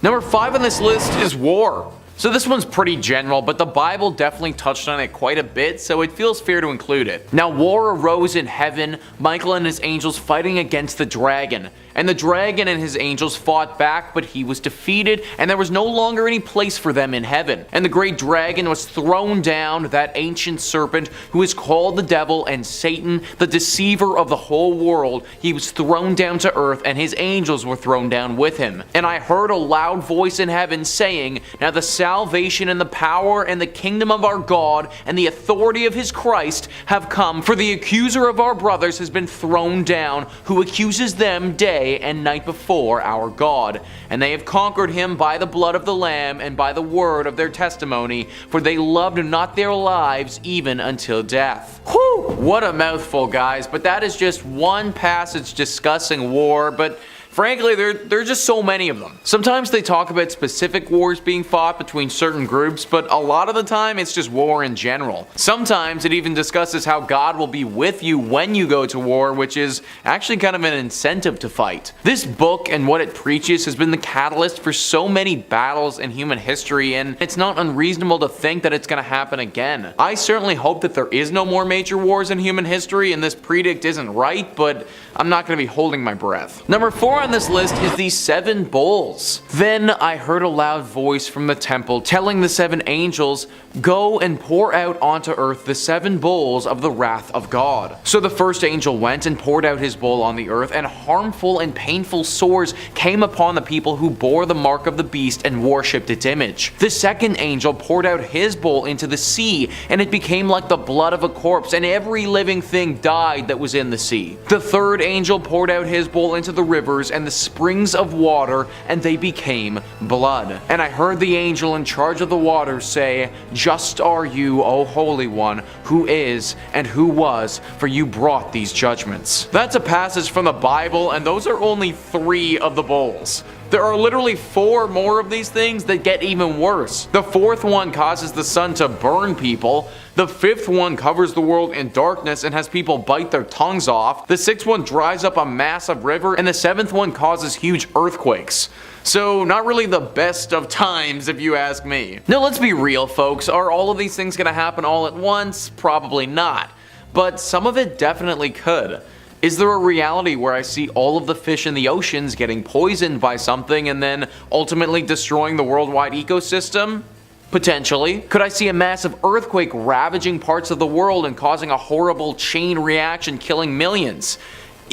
Number 5 on this list is war. So this one's pretty general, but the Bible definitely touched on it quite a bit, so it feels fair to include it. Now, war arose in heaven, Michael and his angels fighting against the dragon. And the dragon and his angels fought back, but he was defeated, and there was no longer any place for them in heaven. And the great dragon was thrown down, that ancient serpent who is called the devil and Satan, the deceiver of the whole world. He was thrown down to earth, and his angels were thrown down with him. And I heard a loud voice in heaven saying, "Now the salvation and the power and the kingdom of our God and the authority of his Christ have come, for the accuser of our brothers has been thrown down, who accuses them day and night before our God. And they have conquered him by the blood of the Lamb and by the word of their testimony, for they loved not their lives even until death." Whew! What a mouthful, guys, but that is just one passage discussing war, but frankly, there are just so many of them. Sometimes they talk about specific wars being fought between certain groups, but a lot of the time it's just war in general. Sometimes it even discusses how God will be with you when you go to war, which is actually kind of an incentive to fight. This book and what it preaches has been the catalyst for so many battles in human history, and it's not unreasonable to think that it's going to happen again. I certainly hope that there is no more major wars in human history and this predict isn't right, but I'm not going to be holding my breath. Number 4 on this list is the 7 bowls. Then I heard a loud voice from the temple telling the 7 angels, "Go and pour out onto earth the 7 bowls of the wrath of God." So the first angel went and poured out his bowl on the earth, and harmful and painful sores came upon the people who bore the mark of the beast and worshipped its image. The second angel poured out his bowl into the sea, and it became like the blood of a corpse, and every living thing died that was in the sea. The third angel poured out his bowl into the rivers and the springs of water, and they became blood. And I heard the angel in charge of the waters say, "Just are you, O Holy One, who is and who was, for you brought these judgments." That's a passage from the Bible, and those are only 3 of the bowls. There are literally 4 more of these things that get even worse. The 4th one causes the sun to burn people. The 5th one covers the world in darkness and has people bite their tongues off. The 6th one dries up a massive river, and the 7th one causes huge earthquakes. So not really the best of times if you ask me. Now let's be real, folks. Are all of these things gonna happen all at once? Probably not. But some of it definitely could. Is there a reality where I see all of the fish in the oceans getting poisoned by something and then ultimately destroying the worldwide ecosystem? Potentially. Could I see a massive earthquake ravaging parts of the world and causing a horrible chain reaction killing millions?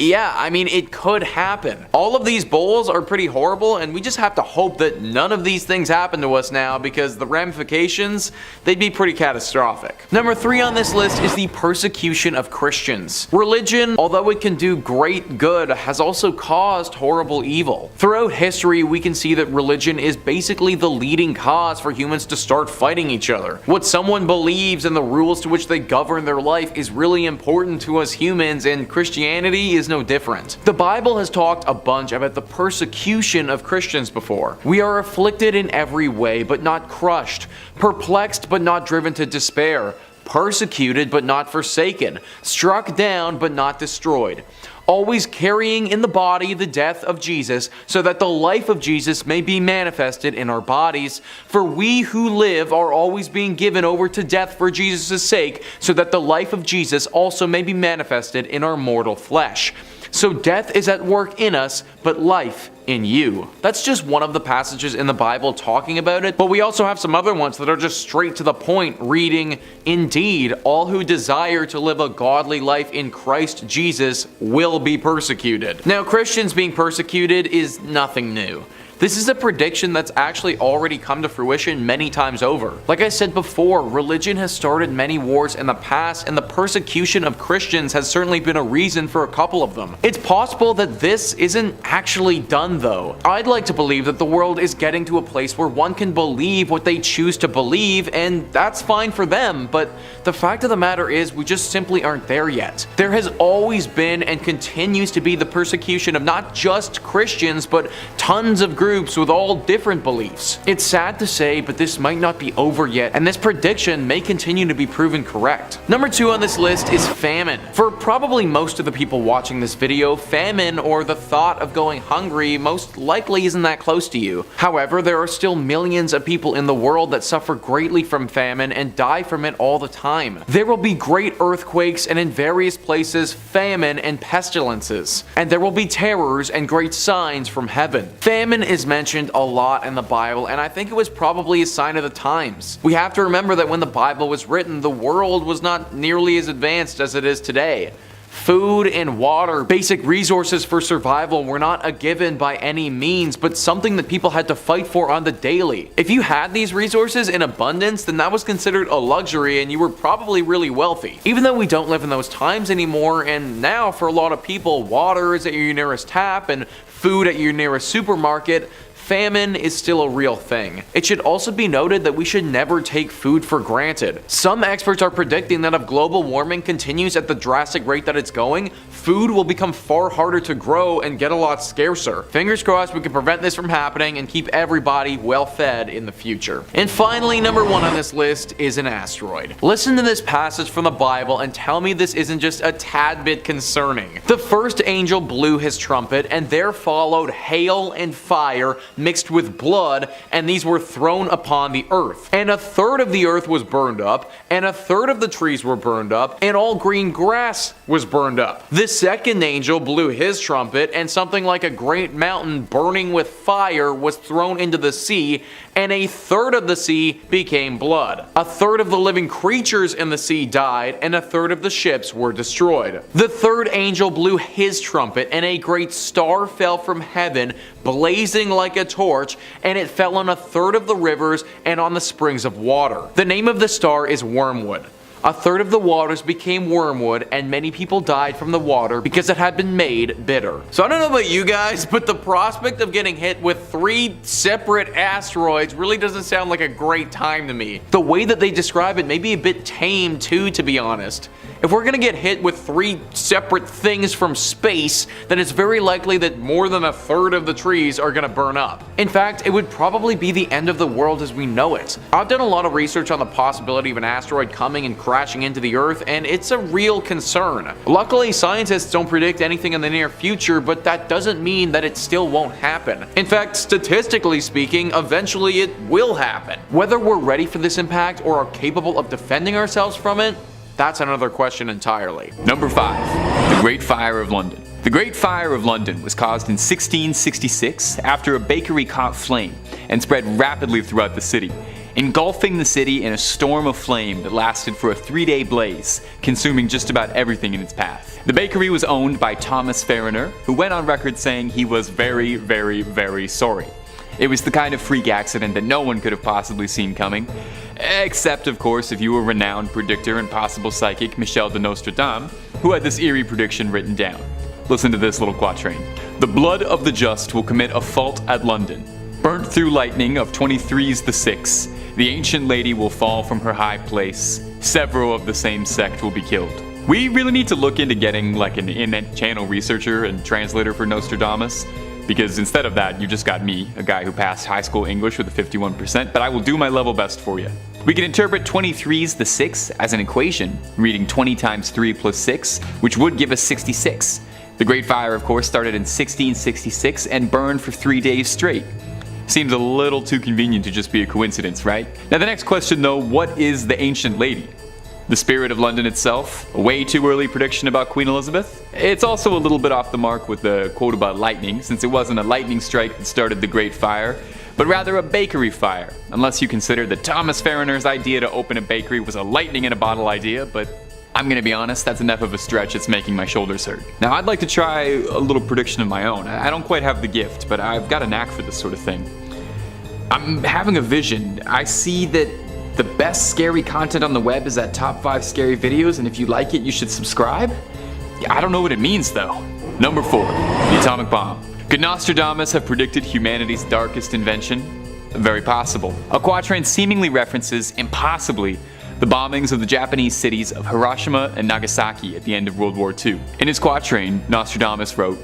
Yeah, I mean, it could happen. All of these bowls are pretty horrible, and we just have to hope that none of these things happen to us now, because the ramifications, they'd be pretty catastrophic. Number 3 on this list is the persecution of Christians. Religion, although it can do great good, has also caused horrible evil. Throughout history, we can see that religion is basically the leading cause for humans to start fighting each other. What someone believes and the rules to which they govern their life is really important to us humans, and Christianity is no different. The Bible has talked a bunch about the persecution of Christians before. We are afflicted in every way, but not crushed, perplexed, but not driven to despair, persecuted, but not forsaken, struck down, but not destroyed, always carrying in the body the death of Jesus, so that the life of Jesus may be manifested in our bodies. For we who live are always being given over to death for Jesus' sake, so that the life of Jesus also may be manifested in our mortal flesh. So death is at work in us, but life in you. That's just one of the passages in the Bible talking about it, but we also have some other ones that are just straight to the point, reading, "Indeed, all who desire to live a godly life in Christ Jesus will be persecuted." Now, Christians being persecuted is nothing new. This is a prediction that's actually already come to fruition many times over. Like I said before, religion has started many wars in the past, and the persecution of Christians has certainly been a reason for a couple of them. It's possible that this isn't actually done though. I'd like to believe that the world is getting to a place where one can believe what they choose to believe, and that's fine for them, but the fact of the matter is we just simply aren't there yet. There has always been and continues to be the persecution of not just Christians, but tons of groups groups with all different beliefs. It's sad to say, but this might not be over yet, and this prediction may continue to be proven correct. Number 2 on this list is famine. For probably most of the people watching this video, famine, or the thought of going hungry, most likely isn't that close to you. However, there are still millions of people in the world that suffer greatly from famine and die from it all the time. There will be great earthquakes and in various places famine and pestilences, and there will be terrors and great signs from heaven. Famine is mentioned a lot in the Bible, and I think it was probably a sign of the times. We have to remember that when the Bible was written, the world was not nearly as advanced as it is today. Food and water, basic resources for survival, were not a given by any means, but something that people had to fight for on the daily. If you had these resources in abundance, then that was considered a luxury and you were probably really wealthy. Even though we don't live in those times anymore, and now for a lot of people, water is at your nearest tap and food at your nearest supermarket, famine is still a real thing. It should also be noted that we should never take food for granted. Some experts are predicting that if global warming continues at the drastic rate that it's going, food will become far harder to grow and get a lot scarcer. Fingers crossed we can prevent this from happening and keep everybody well fed in the future. And finally, number 1 on this list is an asteroid. Listen to this passage from the Bible and tell me this isn't just a tad bit concerning. The first angel blew his trumpet, and there followed hail and fire mixed with blood, and these were thrown upon the earth. And 1/3 of the earth was burned up, and 1/3 of the trees were burned up, and all green grass was burned up. The second angel blew his trumpet, and something like a great mountain burning with fire was thrown into the sea, and 1/3 of the sea became blood. 1/3 of the living creatures in the sea died, and 1/3 of the ships were destroyed. The third angel blew his trumpet, and a great star fell from heaven, blazing like a torch, and it fell on 1/3 of the rivers and on the springs of water. The name of the star is Wormwood. 1/3 of the waters became wormwood, and many people died from the water because it had been made bitter. So I don't know about you guys, but the prospect of getting hit with 3 separate asteroids really doesn't sound like a great time to me. The way that they describe it may be a bit tame too, to be honest. If we're gonna get hit with 3 separate things from space, then it's very likely that more than 1/3 of the trees are gonna burn up. In fact, it would probably be the end of the world as we know it. I've done a lot of research on the possibility of an asteroid coming and crashing into the Earth, and it's a real concern. Luckily, scientists don't predict anything in the near future, but that doesn't mean that it still won't happen. In fact, statistically speaking, eventually it will happen. Whether we're ready for this impact or are capable of defending ourselves from it, that's another question entirely. Number 5. The Great Fire of London. The Great Fire of London was caused in 1666 after a bakery caught flame and spread rapidly throughout the city, engulfing the city in a storm of flame that lasted for a 3-day blaze, consuming just about everything in its path. The bakery was owned by Thomas Fariner, who went on record saying he was very, very, very sorry. It was the kind of freak accident that no one could have possibly seen coming, except of course if you were renowned predictor and possible psychic Michel de Nostradamus, who had this eerie prediction written down. Listen to this little quatrain. The blood of the just will commit a fault at London. Burnt through lightning of 23's the 6, the ancient lady will fall from her high place, several of the same sect will be killed. We really need to look into getting like an in-channel researcher and translator for Nostradamus, because instead of that, you just got me, a guy who passed high school English with a 51%, but I will do my level best for you. We can interpret 23's the 6 as an equation, reading 20 times 3 plus 6, which would give us 66. The Great Fire, of course, started in 1666 and burned for 3 days straight. Seems a little too convenient to just be a coincidence, right? Now the next question though, what is the ancient lady? The spirit of London itself? A way too early prediction about Queen Elizabeth? It's also a little bit off the mark with the quote about lightning, since it wasn't a lightning strike that started the Great Fire, but rather a bakery fire, unless you consider that Thomas Fariner's idea to open a bakery was a lightning in a bottle idea, but I'm gonna be honest, that's enough of a stretch, it's making my shoulders hurt. Now I'd like to try a little prediction of my own. I don't quite have the gift, but I've got a knack for this sort of thing. I'm having a vision. I see that the best scary content on the web is that top 5 scary videos, and if you like it, you should subscribe? I don't know what it means though. Number 4, the atomic bomb. Could Nostradamus have predicted humanity's darkest invention? Very possible. A quatrain seemingly references, impossibly, the bombings of the Japanese cities of Hiroshima and Nagasaki at the end of World War II. In his quatrain, Nostradamus wrote,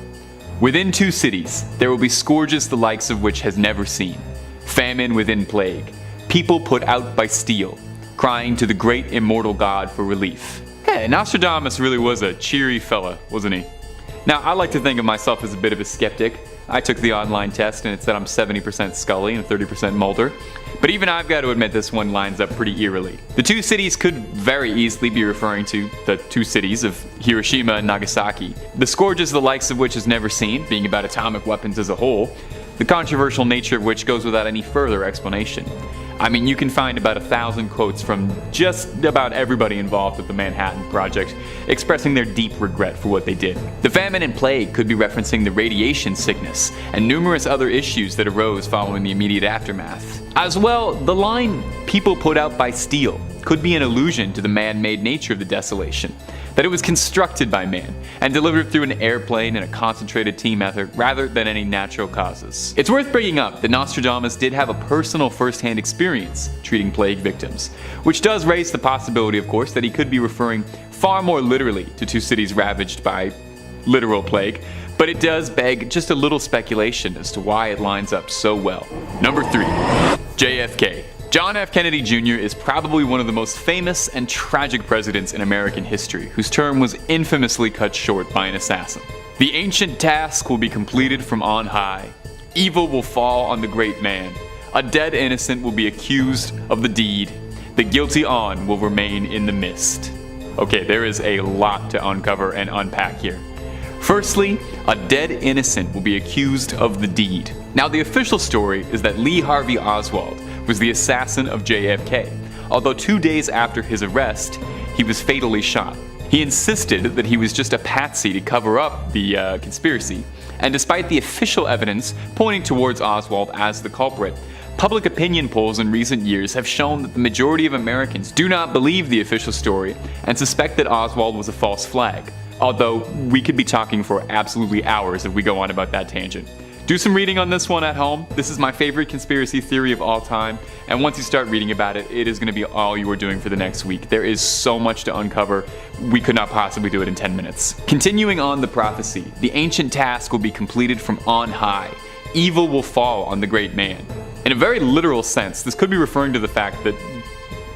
Within 2 cities, there will be scourges the likes of which has never seen. Famine within plague. People put out by steel, crying to the great immortal God for relief. Hey, Nostradamus really was a cheery fella, wasn't he? Now, I like to think of myself as a bit of a skeptic. I took the online test and it said I'm 70% Scully and 30% Mulder. But even I've got to admit this one lines up pretty eerily. The 2 cities could very easily be referring to the 2 cities of Hiroshima and Nagasaki. The scourges the likes of which is never seen, being about atomic weapons as a whole, the controversial nature of which goes without any further explanation. I mean, you can find about 1,000 quotes from just about everybody involved with the Manhattan Project, expressing their deep regret for what they did. The famine and plague could be referencing the radiation sickness and numerous other issues that arose following the immediate aftermath. As well, the line, "people put out by steel," could be an allusion to the man-made nature of the desolation, that it was constructed by man and delivered through an airplane and a concentrated team effort rather than any natural causes. It's worth bringing up that Nostradamus did have a personal first-hand experience treating plague victims, which does raise the possibility, of course, that he could be referring far more literally to 2 cities ravaged by literal plague, but it does beg just a little speculation as to why it lines up so well. Number 3. JFK. John F. Kennedy Jr. is probably one of the most famous and tragic presidents in American history, whose term was infamously cut short by an assassin. The ancient task will be completed from on high. Evil will fall on the great man. A dead innocent will be accused of the deed. The guilty on will remain in the mist. Okay, there is a lot to uncover and unpack here. Firstly, a dead innocent will be accused of the deed. Now, the official story is that Lee Harvey Oswald was the assassin of JFK, although 2 days after his arrest, he was fatally shot. He insisted that he was just a patsy to cover up the conspiracy, and despite the official evidence pointing towards Oswald as the culprit, public opinion polls in recent years have shown that the majority of Americans do not believe the official story and suspect that Oswald was a false flag, although we could be talking for absolutely hours if we go on about that tangent. Do some reading on this one at home. This is my favorite conspiracy theory of all time, and once you start reading about it, it is going to be all you are doing for the next week. There is so much to uncover, we could not possibly do it in 10 minutes. Continuing on the prophecy, the ancient task will be completed from on high. Evil will fall on the great man. In a very literal sense, this could be referring to the fact that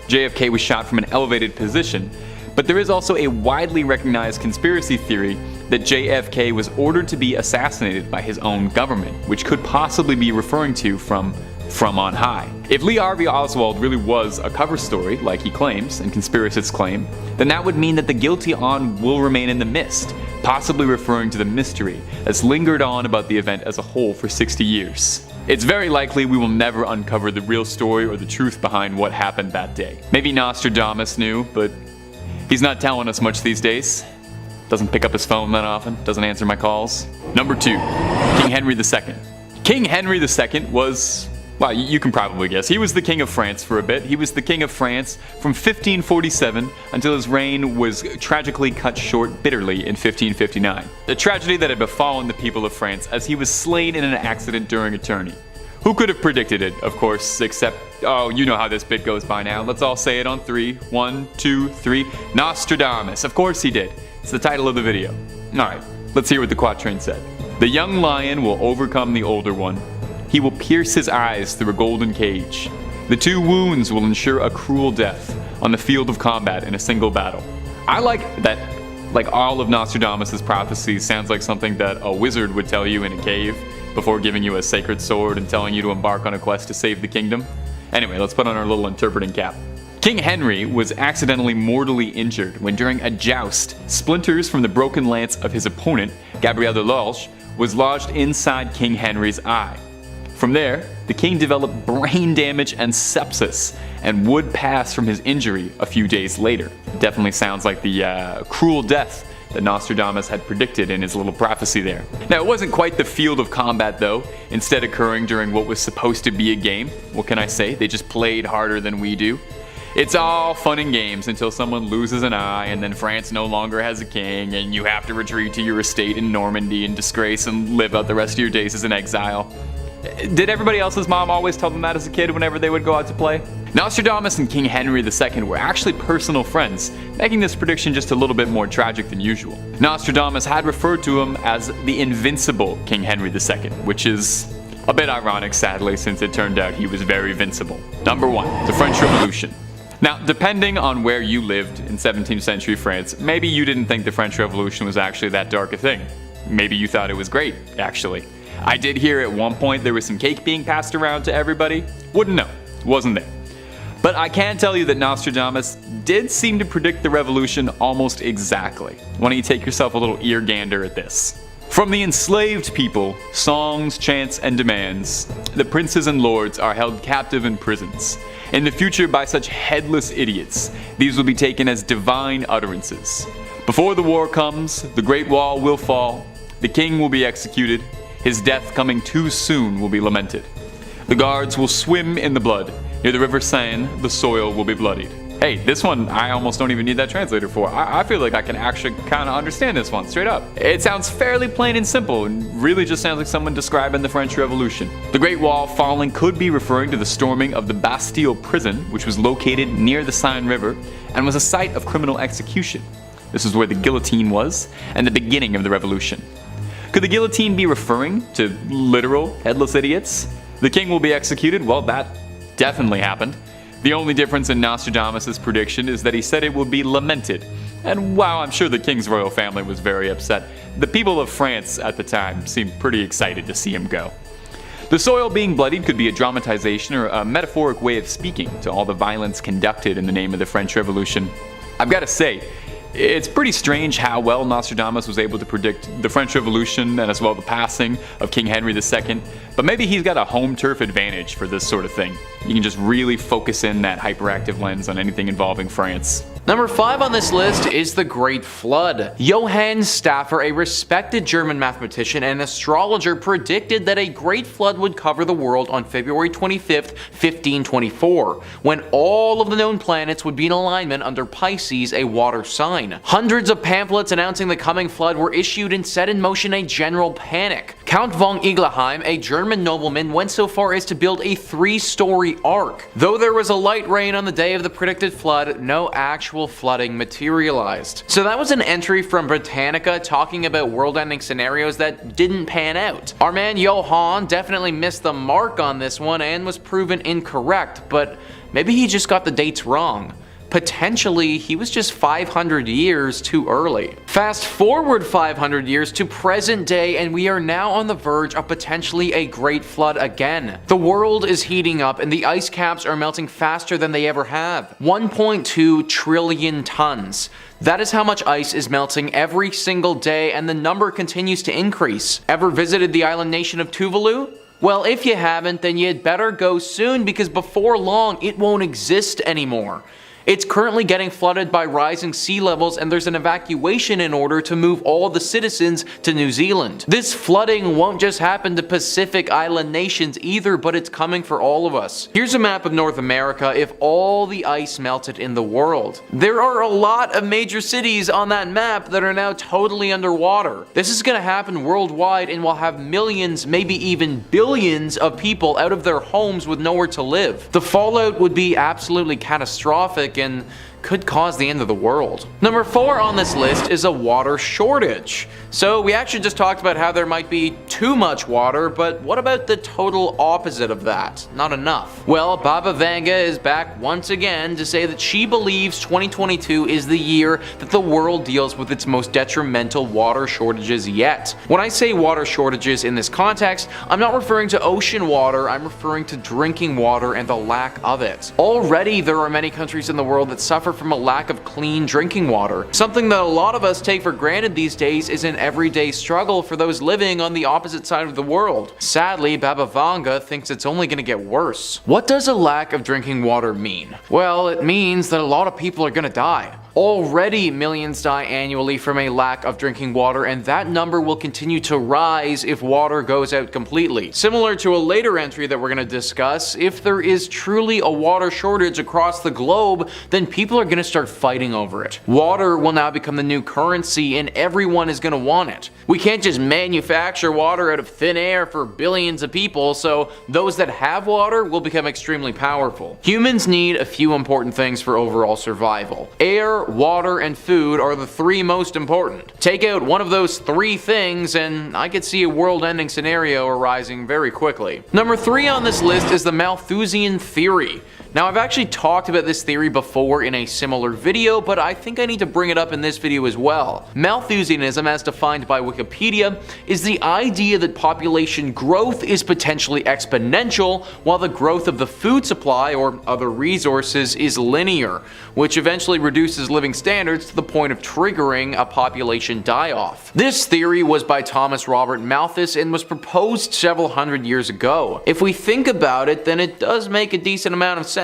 JFK was shot from an elevated position, but there is also a widely recognized conspiracy theory that JFK was ordered to be assassinated by his own government, which could possibly be referring to from on high. If Lee Harvey Oswald really was a cover story, like he claims and conspiracists claim, then that would mean that the guilty on will remain in the mist, possibly referring to the mystery that's lingered on about the event as a whole for 60 years. It's very likely we will never uncover the real story or the truth behind what happened that day. Maybe Nostradamus knew, but he's not telling us much these days. Doesn't pick up his phone that often, doesn't answer my calls. Number 2, King Henry II. King Henry II was, well, you can probably guess, he was the King of France for a bit. He was the King of France from 1547 until his reign was tragically cut short bitterly in 1559. A tragedy that had befallen the people of France as he was slain in an accident during a tourney. Who could have predicted it, of course, except, oh, you know how this bit goes by now. Let's all say it on 3. 1, 2, 3. Nostradamus. Of course he did. It's the title of the video. Alright, let's hear what the quatrain said. The young lion will overcome the older one. He will pierce his eyes through a golden cage. The 2 wounds will ensure a cruel death on the field of combat in a single battle. I like that, like all of Nostradamus' prophecies, sounds like something that a wizard would tell you in a cave before giving you a sacred sword and telling you to embark on a quest to save the kingdom. Anyway, let's put on our little interpreting cap. King Henry was accidentally mortally injured when during a joust, splinters from the broken lance of his opponent, Gabriel de Lorge, was lodged inside King Henry's eye. From there, the king developed brain damage and sepsis, and would pass from his injury a few days later. Definitely sounds like the cruel death that Nostradamus had predicted in his little prophecy there. Now, it wasn't quite the field of combat though, instead occurring during what was supposed to be a game. What can I say? They just played harder than we do. It's all fun and games until someone loses an eye and then France no longer has a king and you have to retreat to your estate in Normandy in disgrace and live out the rest of your days as an exile. Did everybody else's mom always tell them that as a kid whenever they would go out to play? Nostradamus and King Henry II were actually personal friends, making this prediction just a little bit more tragic than usual. Nostradamus had referred to him as the invincible King Henry II, which is a bit ironic, sadly, since it turned out he was very vincible. Number 1. The French Revolution. Now, depending on where you lived in 17th century France, maybe you didn't think the French Revolution was actually that dark a thing. Maybe you thought it was great, actually. I did hear at one point there was some cake being passed around to everybody. Wouldn't know. Wasn't there. But I can tell you that Nostradamus did seem to predict the revolution almost exactly. Why don't you take yourself a little ear gander at this? From the enslaved people, songs, chants, and demands, the princes and lords are held captive in prisons. In the future, by such headless idiots, these will be taken as divine utterances. Before the war comes, the Great Wall will fall, the king will be executed, his death coming too soon will be lamented. The guards will swim in the blood, near the river Seine, the soil will be bloodied. Hey, this one I almost don't even need that translator for. I feel like I can actually kind of understand this one, straight up. It sounds fairly plain and simple, and really just sounds like someone describing the French Revolution. The Great Wall falling could be referring to the storming of the Bastille prison, which was located near the Seine River, and was a site of criminal execution. This is where the guillotine was, and the beginning of the revolution. Could the guillotine be referring to literal headless idiots? The king will be executed? Well, that definitely happened. The only difference in Nostradamus' prediction is that he said it would be lamented. And while I'm sure the king's royal family was very upset, the people of France at the time seemed pretty excited to see him go. The soil being bloodied could be a dramatization or a metaphoric way of speaking to all the violence conducted in the name of the French Revolution. I've got to say, it's pretty strange how well Nostradamus was able to predict the French Revolution and as well the passing of King Henry II, but maybe he's got a home turf advantage for this sort of thing. You can just really focus in that hyperactive lens on anything involving France. Number 5 on this list is the Great Flood. Johann Stauffer, a respected German mathematician and astrologer, predicted that a great flood would cover the world on February 25th, 1524, when all of the known planets would be in alignment under Pisces, a water sign. Hundreds of pamphlets announcing the coming flood were issued and set in motion a general panic. Count von Igelheim, a German nobleman, went so far as to build a 3-story ark. Though there was a light rain on the day of the predicted flood, no actual flooding materialized. So that was an entry from Britannica talking about world-ending scenarios that didn't pan out. Our man Johann definitely missed the mark on this one and was proven incorrect, but maybe he just got the dates wrong. Potentially, he was just 500 years too early. Fast forward 500 years to present day, and we are now on the verge of potentially a great flood again. The world is heating up and the ice caps are melting faster than they ever have. 1.2 trillion tons. That is how much ice is melting every single day, and the number continues to increase. Ever visited the island nation of Tuvalu? Well, if you haven't, then you'd better go soon, because before long it won't exist anymore. It's currently getting flooded by rising sea levels, and there's an evacuation in order to move all the citizens to New Zealand. This flooding won't just happen to Pacific Island nations either, but it's coming for all of us. Here's a map of North America if all the ice melted in the world. There are a lot of major cities on that map that are now totally underwater. This is going to happen worldwide, and we'll have millions, maybe even billions of people out of their homes with nowhere to live. The fallout would be absolutely catastrophic and could cause the end of the world. Number 4 on this list is a water shortage. So we actually just talked about how there might be too much water, but what about the total opposite of that? Not enough. Well, Baba Vanga is back once again to say that she believes 2022 is the year that the world deals with its most detrimental water shortages yet. When I say water shortages in this context, I'm not referring to ocean water, I'm referring to drinking water and the lack of it. Already there are many countries in the world that suffer from a lack of clean drinking water. Something that a lot of us take for granted these days is an everyday struggle for those living on the opposite side of the world. Sadly, Baba Vanga thinks it's only going to get worse. What does a lack of drinking water mean? Well, it means that a lot of people are going to die. Already millions die annually from a lack of drinking water, and that number will continue to rise if water goes out completely. Similar to a later entry that we're going to discuss, if there is truly a water shortage across the globe, then people are going to start fighting over it. Water will now become the new currency and everyone is going to want it. We can't just manufacture water out of thin air for billions of people, so those that have water will become extremely powerful. Humans need a few important things for overall survival. Air, water, and food are the three most important. Take out one of those three things and I could see a world-ending scenario arising very quickly. Number 3 on this list is the Malthusian theory. Now, I've actually talked about this theory before in a similar video, but I think I need to bring it up in this video as well. Malthusianism, as defined by Wikipedia, is the idea that population growth is potentially exponential, while the growth of the food supply or other resources is linear, which eventually reduces living standards to the point of triggering a population die-off. This theory was by Thomas Robert Malthus and was proposed several hundred years ago. If we think about it, then it does make a decent amount of sense.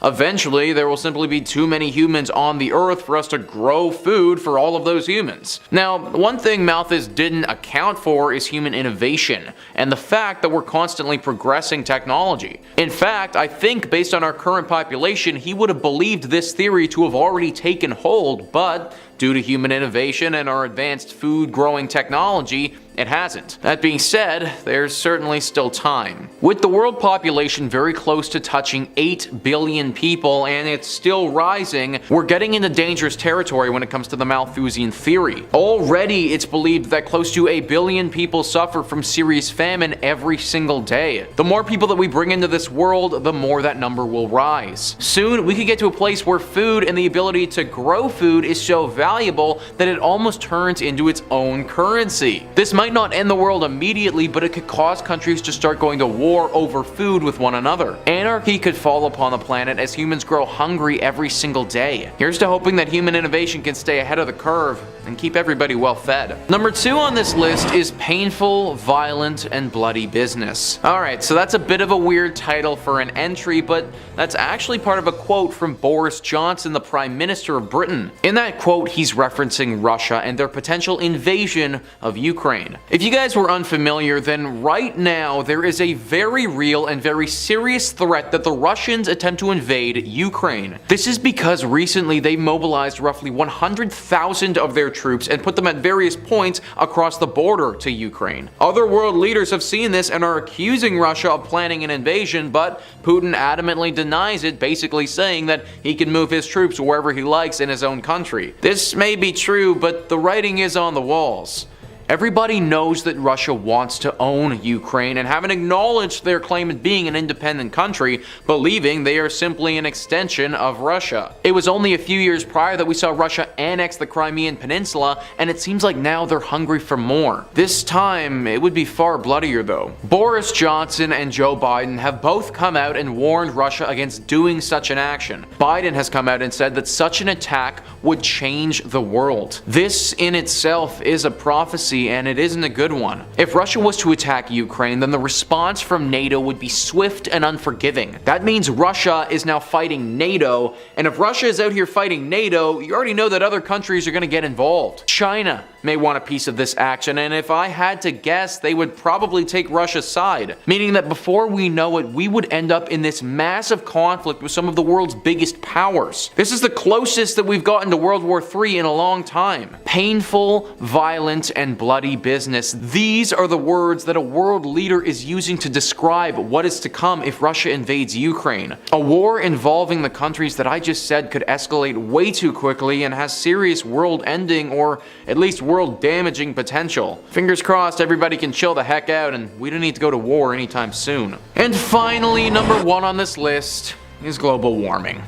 Eventually, there will simply be too many humans on the earth for us to grow food for all of those humans. Now, one thing Malthus didn't account for is human innovation, and the fact that we're constantly progressing technology. In fact, I think based on our current population, he would have believed this theory to have already taken hold, but due to human innovation and our advanced food growing technology, it hasn't. That being said, there's certainly still time. With the world population very close to touching 8 billion people and it's still rising, we're getting into dangerous territory when it comes to the Malthusian theory. Already, it's believed that close to 1 billion people suffer from serious famine every single day. The more people that we bring into this world, the more that number will rise. Soon, we could get to a place where food and the ability to grow food is so valuable that it almost turns into its own currency. This might not end the world immediately, but it could cause countries to start going to war over food with one another. Anarchy could fall upon the planet as humans grow hungry every single day. Here's to hoping that human innovation can stay ahead of the curve and keep everybody well fed. Number 2 on this list is painful, violent, and bloody business. Alright, so that's a bit of a weird title for an entry, but that's actually part of a quote from Boris Johnson, the Prime Minister of Britain. In that quote, he's referencing Russia and their potential invasion of Ukraine. If you guys were unfamiliar, then right now there is a very real and very serious threat that the Russians attempt to invade Ukraine. This is because recently they mobilized roughly 100,000 of their troops and put them at various points across the border to Ukraine. Other world leaders have seen this and are accusing Russia of planning an invasion, but Putin adamantly denies it, basically saying that he can move his troops wherever he likes in his own country. This may be true, but the writing is on the walls. Everybody knows that Russia wants to own Ukraine and haven't acknowledged their claim of being an independent country, believing they are simply an extension of Russia. It was only a few years prior that we saw Russia annex the Crimean Peninsula, and it seems like now they're hungry for more. This time, it would be far bloodier though. Boris Johnson and Joe Biden have both come out and warned Russia against doing such an action. Biden has come out and said that such an attack would change the world. This in itself is a prophecy, and it isn't a good one. If Russia was to attack Ukraine, then the response from NATO would be swift and unforgiving. That means Russia is now fighting NATO, and if Russia is out here fighting NATO, you already know that other countries are going to get involved. China may want a piece of this action, and if I had to guess, they would probably take Russia's side, meaning that before we know it, we would end up in this massive conflict with some of the world's biggest powers. This is the closest that we've gotten to World War III in a long time. Painful, violent, and bloody business. These are the words that a world leader is using to describe what is to come if Russia invades Ukraine. A war involving the countries that I just said could escalate way too quickly and has serious world-ending or at least world-damaging potential. Fingers crossed everybody can chill the heck out and we don't need to go to war anytime soon. And finally, number 1 on this list is global warming.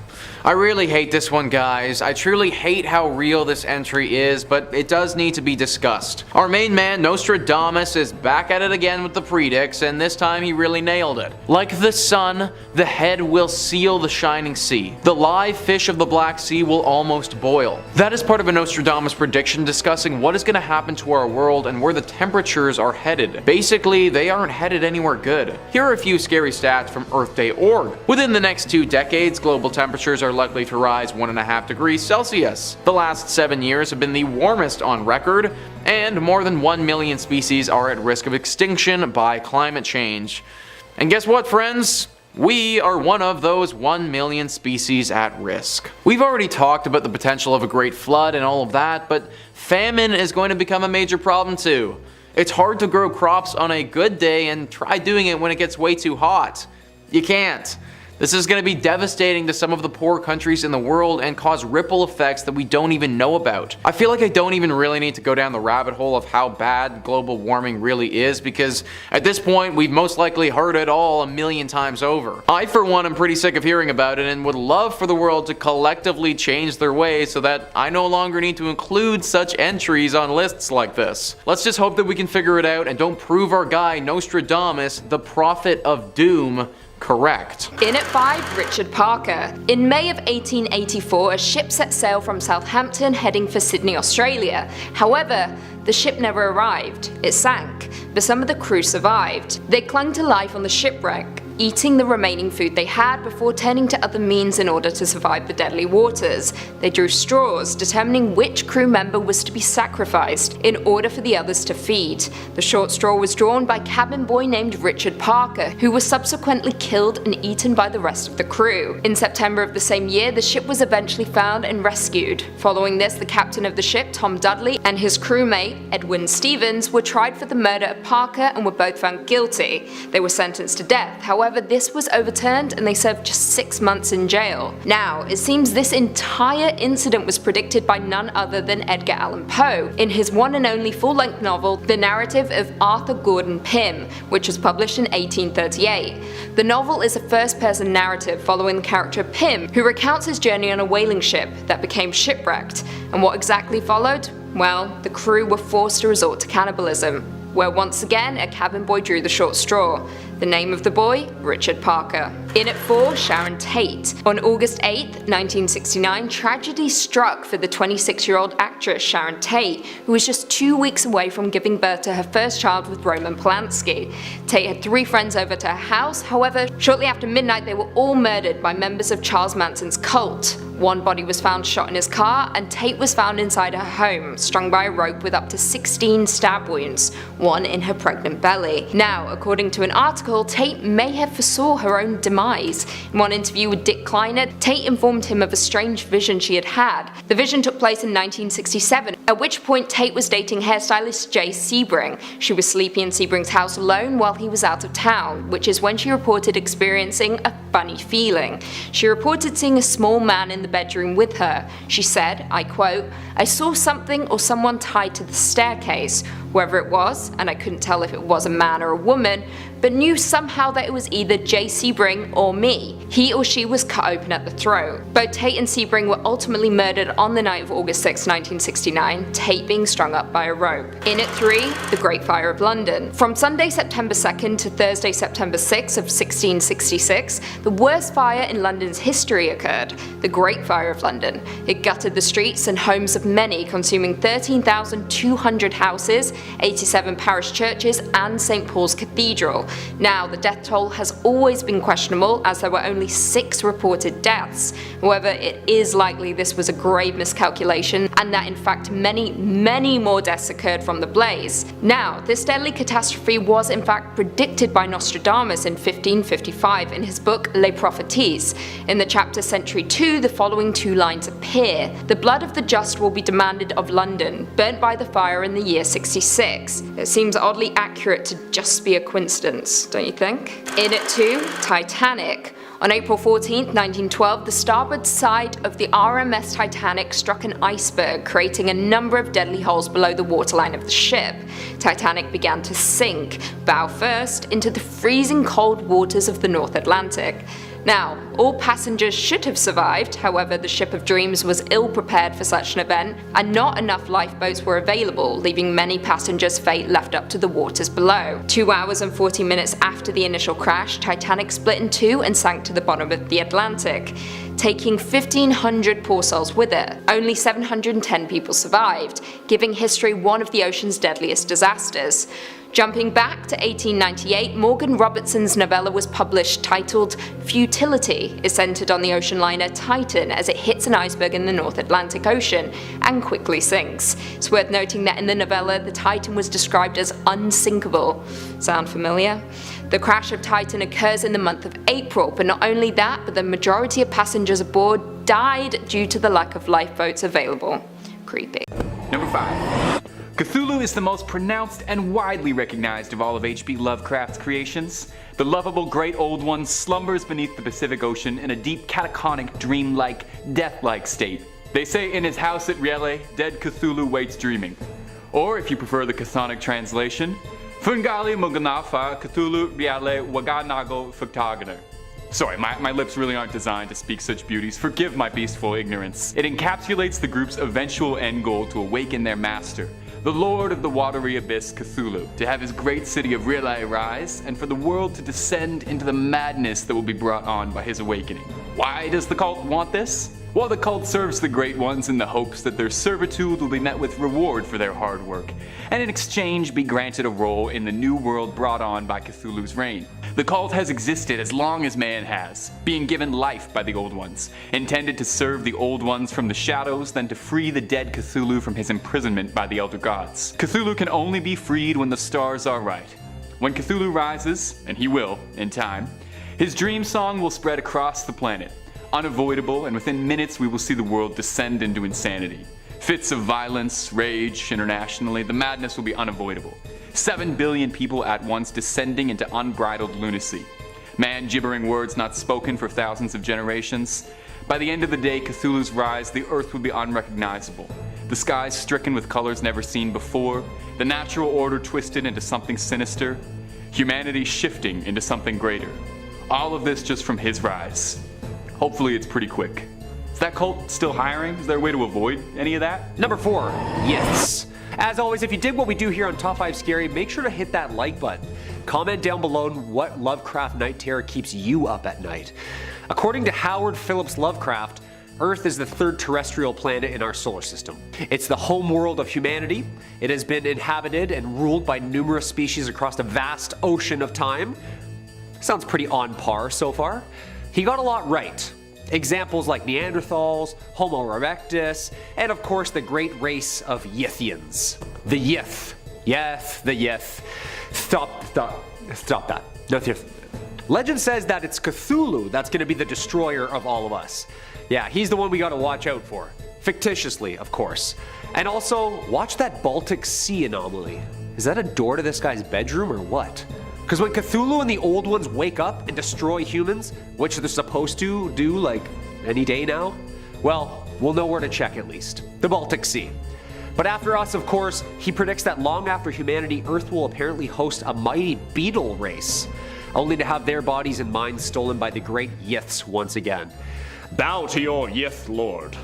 I really hate this one, guys. I truly hate how real this entry is, but it does need to be discussed. Our main man, Nostradamus, is back at it again with the predicts, and this time he really nailed it. Like the sun, the head will seal the shining sea. The live fish of the Black Sea will almost boil. That is part of a Nostradamus prediction discussing what is going to happen to our world and where the temperatures are headed. Basically, they aren't headed anywhere good. Here are a few scary stats from Earth.org. Within the next 2 decades, global temperatures are likely to rise 1.5 degrees Celsius. The last 7 years have been the warmest on record, and more than 1 million species are at risk of extinction by climate change. And guess what, friends? We are one of those 1 million species at risk. We've already talked about the potential of a great flood and all of that, but famine is going to become a major problem too. It's hard to grow crops on a good day, and try doing it when it gets way too hot. You can't. This is going to be devastating to some of the poor countries in the world and cause ripple effects that we don't even know about. I feel like I don't even really need to go down the rabbit hole of how bad global warming really is, because at this point we've most likely heard it all a million times over. I for one am pretty sick of hearing about it and would love for the world to collectively change their ways so that I no longer need to include such entries on lists like this. Let's just hope that we can figure it out and don't prove our guy Nostradamus, the prophet of doom, correct. In at 5, Richard Parker. In May of 1884, a ship set sail from Southampton heading for Sydney, Australia. However, the ship never arrived. It sank, but some of the crew survived. They clung to life on the shipwreck, eating the remaining food they had before turning to other means in order to survive the deadly waters. They drew straws, determining which crew member was to be sacrificed in order for the others to feed. The short straw was drawn by cabin boy named Richard Parker, who was subsequently killed and eaten by the rest of the crew. In September of the same year, the ship was eventually found and rescued. Following this, the captain of the ship, Tom Dudley, and his crewmate, Edwin Stevens, were tried for the murder of Parker and were both found guilty. They were sentenced to death. However, this was overturned and they served just 6 months in jail. Now, it seems this entire incident was predicted by none other than Edgar Allan Poe in his one and only full-length novel, The Narrative of Arthur Gordon Pym, which was published in 1838. The novel is a first-person narrative following the character Pym, who recounts his journey on a whaling ship that became shipwrecked. And what exactly followed? Well, the crew were forced to resort to cannibalism, where once again a cabin boy drew the short straw. The name of the boy? Richard Parker. In at 4, Sharon Tate. On August 8, 1969, tragedy struck for the 26-year-old actress Sharon Tate, who was just 2 weeks away from giving birth to her first child with Roman Polanski. Tate had 3 friends over to her house. However, shortly after midnight they were all murdered by members of Charles Manson's cult. One body was found shot in his car, and Tate was found inside her home, strung by a rope with up to 16 stab wounds, 1 in her pregnant belly. Now, according to an article, Tate may have foresaw her own demise. In one interview with Dick Kleiner, Tate informed him of a strange vision she had had. The vision took place in 1967, at which point Tate was dating hairstylist Jay Sebring. She was sleeping in Sebring's house alone while he was out of town, which is when she reported experiencing a funny feeling. She reported seeing a small man in the bedroom with her. She said, I quote, "I saw something or someone tied to the staircase. Whoever it was, and I couldn't tell if it was a man or a woman, but knew somehow that it was either Jay Sebring or me. He or she was cut open at the throat." Both Tate and Sebring were ultimately murdered on the night of August 6, 1969, Tate being strung up by a rope. In at 3, the Great Fire of London. From Sunday, September 2nd to Thursday, September 6th of 1666, the worst fire in London's history occurred, the Great Fire of London. It gutted the streets and homes of many, consuming 13,200 houses, 87 parish churches, and St. Paul's Cathedral. Now, the death toll has always been questionable, as there were only 6 reported deaths. However, it is likely this was a grave miscalculation, and that in fact many more deaths occurred from the blaze. Now, this deadly catastrophe was in fact predicted by Nostradamus in 1555 in his book Les Prophecies. In the chapter Century 2, the following 2 lines appear: "The blood of the just will be demanded of London, burnt by the fire in the year 66. It seems oddly accurate to just be a coincidence, don't you think? In at 2, Titanic. On April 14, 1912, the starboard side of the RMS Titanic struck an iceberg, creating a number of deadly holes below the waterline of the ship. Titanic began to sink, bow first, into the freezing cold waters of the North Atlantic. Now, all passengers should have survived, however the Ship of Dreams was ill prepared for such an event, and not enough lifeboats were available, leaving many passengers' fate left up to the waters below. 2 hours and 40 minutes after the initial crash, Titanic split in 2 and sank to the bottom of the Atlantic. taking 1,500 poor souls with it. Only 710 people survived, giving history one of the ocean's deadliest disasters. Jumping back to 1898, Morgan Robertson's novella was published titled Futility is centered on the ocean liner Titan as it hits an iceberg in the North Atlantic Ocean and quickly sinks. It's worth noting that in the novella, the Titan was described as unsinkable. Sound familiar? The crash of Titan occurs in the month of April, but not only that, but the majority of passengers aboard died due to the lack of lifeboats available. Creepy. Number 5. Cthulhu is the most pronounced and widely recognized of all of H.P. Lovecraft's creations. The lovable Great Old One slumbers beneath the Pacific Ocean in a deep catatonic, dreamlike, death-like state. They say in his house at Riele, dead Cthulhu waits dreaming. Or, if you prefer the chthonic translation, Fungali Muganafa Cthulhu Riele Waganago Fuktaganer. Sorry, my lips really aren't designed to speak such beauties. Forgive my beastful ignorance. It encapsulates the group's eventual end goal to awaken their master, the Lord of the watery abyss Cthulhu, to have his great city of Riele rise, and for the world to descend into the madness that will be brought on by his awakening. Why does the cult want this? Well, the cult serves the Great Ones in the hopes that their servitude will be met with reward for their hard work, and in exchange be granted a role in the new world brought on by Cthulhu's reign. The cult has existed as long as man has, being given life by the Old Ones, intended to serve the Old Ones from the shadows, then to free the dead Cthulhu from his imprisonment by the Elder Gods. Cthulhu can only be freed when the stars are right. When Cthulhu rises, and he will, in time, his dream song will spread across the planet, unavoidable, and within minutes we will see the world descend into insanity. Fits of violence, rage, internationally, the madness will be unavoidable. 7 billion people at once descending into unbridled lunacy. Man gibbering words not spoken for thousands of generations. By the end of the day, Cthulhu's rise, the earth will be unrecognizable. The skies stricken with colors never seen before. The natural order twisted into something sinister. Humanity shifting into something greater. All of this just from his rise. Hopefully it's pretty quick. Is that cult still hiring? Is there a way to avoid any of that? Number 4, yes. As always, if you dig what we do here on Top 5 Scary, make sure to hit that like button. Comment down below what Lovecraft Night Terror keeps you up at night. According to Howard Phillips Lovecraft, Earth is the third terrestrial planet in our solar system. It's the home world of humanity. It has been inhabited and ruled by numerous species across a vast ocean of time. Sounds pretty on par so far. He got a lot right. Examples like Neanderthals, Homo erectus, and of course the great race of Yithians. The Yith. Yes, the Yith. Stop that. No, legend says that it's Cthulhu that's going to be the destroyer of all of us. Yeah, he's the one we got to watch out for. Fictitiously, of course. And also, watch that Baltic Sea anomaly. Is that a door to this guy's bedroom or what? Because when Cthulhu and the Old Ones wake up and destroy humans, which they're supposed to do like any day now, well, we'll know where to check at least. The Baltic Sea. But after us, of course, he predicts that long after humanity, Earth will apparently host a mighty beetle race, only to have their bodies and minds stolen by the great Yiths once again. Bow to your Yith lord.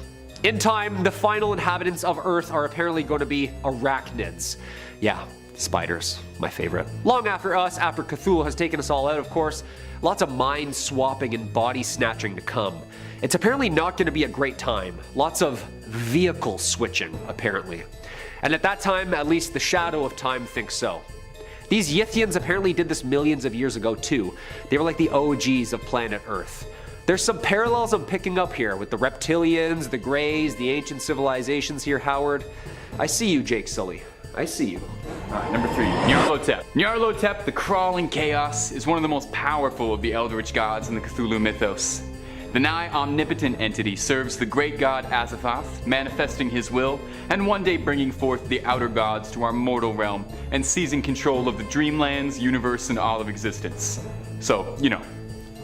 In time, the final inhabitants of Earth are apparently going to be arachnids. Yeah. Spiders, my favorite. Long after us, after Cthulhu has taken us all out, of course, lots of mind swapping and body snatching to come. It's apparently not going to be a great time. Lots of vehicle switching, apparently. And at that time, at least the shadow of time thinks so. These Yithians apparently did this millions of years ago too. They were like the OGs of planet Earth. There's some parallels I'm picking up here with the reptilians, the Greys, the ancient civilizations here, Howard. I see you, Jake Sully. I see you. Alright, number 3, Nyarlathotep. Nyarlathotep, the crawling chaos, is one of the most powerful of the eldritch gods in the Cthulhu mythos. The nigh omnipotent entity serves the great god Azathoth, manifesting his will, and one day bringing forth the outer gods to our mortal realm and seizing control of the dreamlands, universe, and all of existence. So, you know,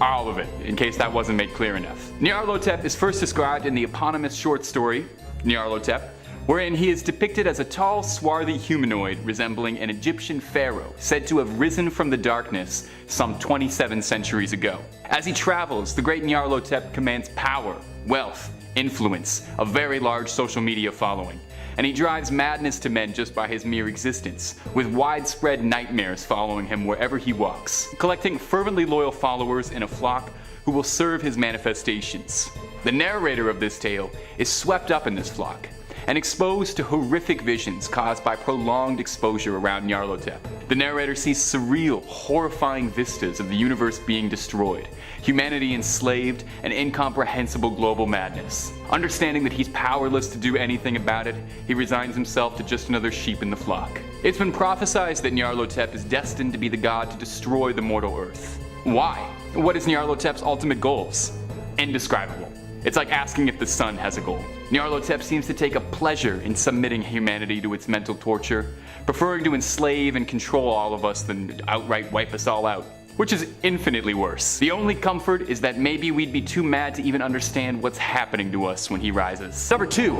all of it, in case that wasn't made clear enough. Nyarlathotep is first described in the eponymous short story, Nyarlathotep, wherein he is depicted as a tall, swarthy humanoid resembling an Egyptian pharaoh said to have risen from the darkness some 27 centuries ago. As he travels, the great Nyarlathotep commands power, wealth, influence, a very large social media following, and he drives madness to men just by his mere existence, with widespread nightmares following him wherever he walks. Collecting fervently loyal followers in a flock who will serve his manifestations. The narrator of this tale is swept up in this flock and exposed to horrific visions caused by prolonged exposure around Nyarlathotep. The narrator sees surreal, horrifying vistas of the universe being destroyed, humanity enslaved, and incomprehensible global madness. Understanding that he's powerless to do anything about it, he resigns himself to just another sheep in the flock. It's been prophesied that Nyarlathotep is destined to be the god to destroy the mortal earth. Why? What is Nyarlathotep's ultimate goals? Indescribable. It's like asking if the sun has a goal. Nyarlathotep seems to take a pleasure in submitting humanity to its mental torture, preferring to enslave and control all of us than outright wipe us all out, which is infinitely worse. The only comfort is that maybe we'd be too mad to even understand what's happening to us when he rises. Number 2,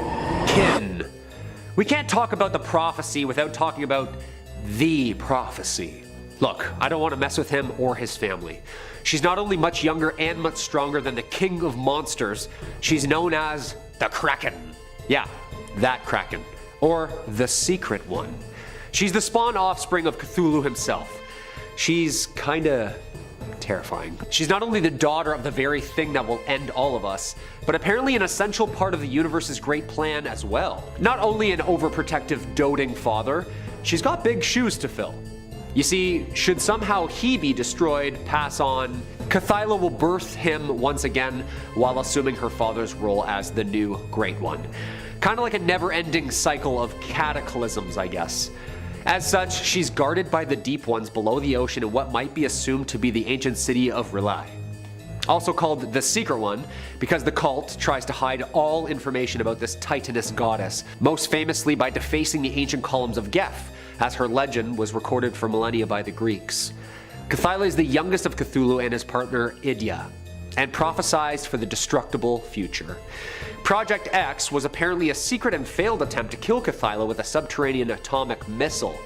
kin. We can't talk about the prophecy without talking about the prophecy. Look, I don't want to mess with him or his family. She's not only much younger and much stronger than the king of monsters, she's known as the Kraken. Yeah, that Kraken. Or the secret one. She's the spawn offspring of Cthulhu himself. She's kinda terrifying. She's not only the daughter of the very thing that will end all of us, but apparently an essential part of the universe's great plan as well. Not only an overprotective, doting father, she's got big shoes to fill. You see, should somehow he be destroyed, pass on, Cathaylo will birth him once again while assuming her father's role as the new Great One. Kinda like a never-ending cycle of cataclysms, I guess. As such, she's guarded by the Deep Ones below the ocean in what might be assumed to be the ancient city of Relay. Also called the Secret One, because the cult tries to hide all information about this titaness goddess, most famously by defacing the ancient columns of Geth, as her legend was recorded for millennia by the Greeks. Cathaylo is the youngest of Cthulhu and his partner Idya, and prophesized for the destructible future. Project X was apparently a secret and failed attempt to kill Cathaylo with a subterranean atomic missile,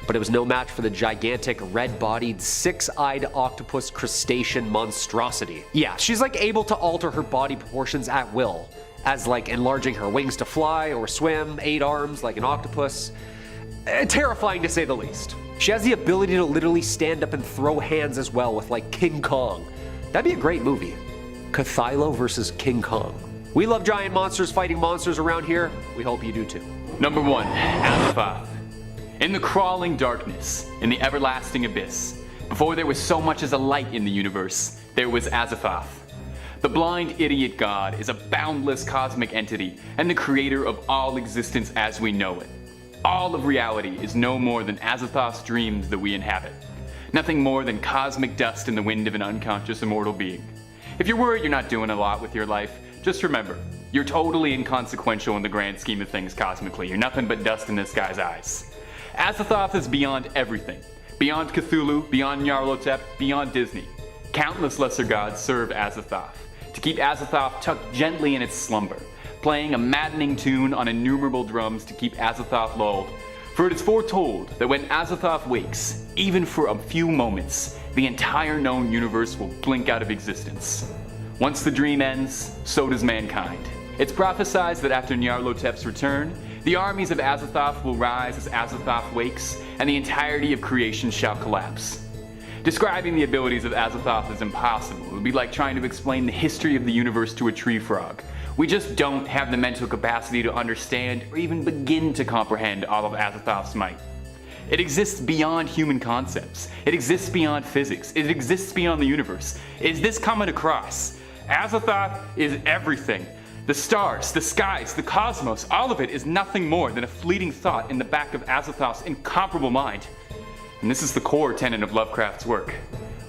but it was no match for the gigantic, red-bodied, six-eyed octopus crustacean monstrosity. Yeah, she's like able to alter her body proportions at will, as like enlarging her wings to fly or swim, 8 arms like an octopus. Terrifying to say the least. She has the ability to literally stand up and throw hands as well with like King Kong. That'd be a great movie. Cathaylo versus King Kong. We love giant monsters fighting monsters around here. We hope you do too. Number 1, Azathoth. In the crawling darkness, in the everlasting abyss, before there was so much as a light in the universe, there was Azathoth. The blind idiot god is a boundless cosmic entity and the creator of all existence as we know it. All of reality is no more than Azathoth's dreams that we inhabit. Nothing more than cosmic dust in the wind of an unconscious immortal being. If you're worried you're not doing a lot with your life, just remember, you're totally inconsequential in the grand scheme of things cosmically. You're nothing but dust in this guy's eyes. Azathoth is beyond everything. Beyond Cthulhu, beyond Nyarlathotep, beyond Disney. Countless lesser gods serve Azathoth, to keep Azathoth tucked gently in its slumber, playing a maddening tune on innumerable drums to keep Azathoth lulled. For it is foretold that when Azathoth wakes, even for a few moments, the entire known universe will blink out of existence. Once the dream ends, so does mankind. It's prophesied that after Nyarlathotep's return, the armies of Azathoth will rise as Azathoth wakes, and the entirety of creation shall collapse. Describing the abilities of Azathoth is impossible. It would be like trying to explain the history of the universe to a tree frog. We just don't have the mental capacity to understand or even begin to comprehend all of Azathoth's might. It exists beyond human concepts. It exists beyond physics. It exists beyond the universe. Is this coming across? Azathoth is everything. The stars, the skies, the cosmos, all of it is nothing more than a fleeting thought in the back of Azathoth's incomparable mind. And this is the core tenet of Lovecraft's work.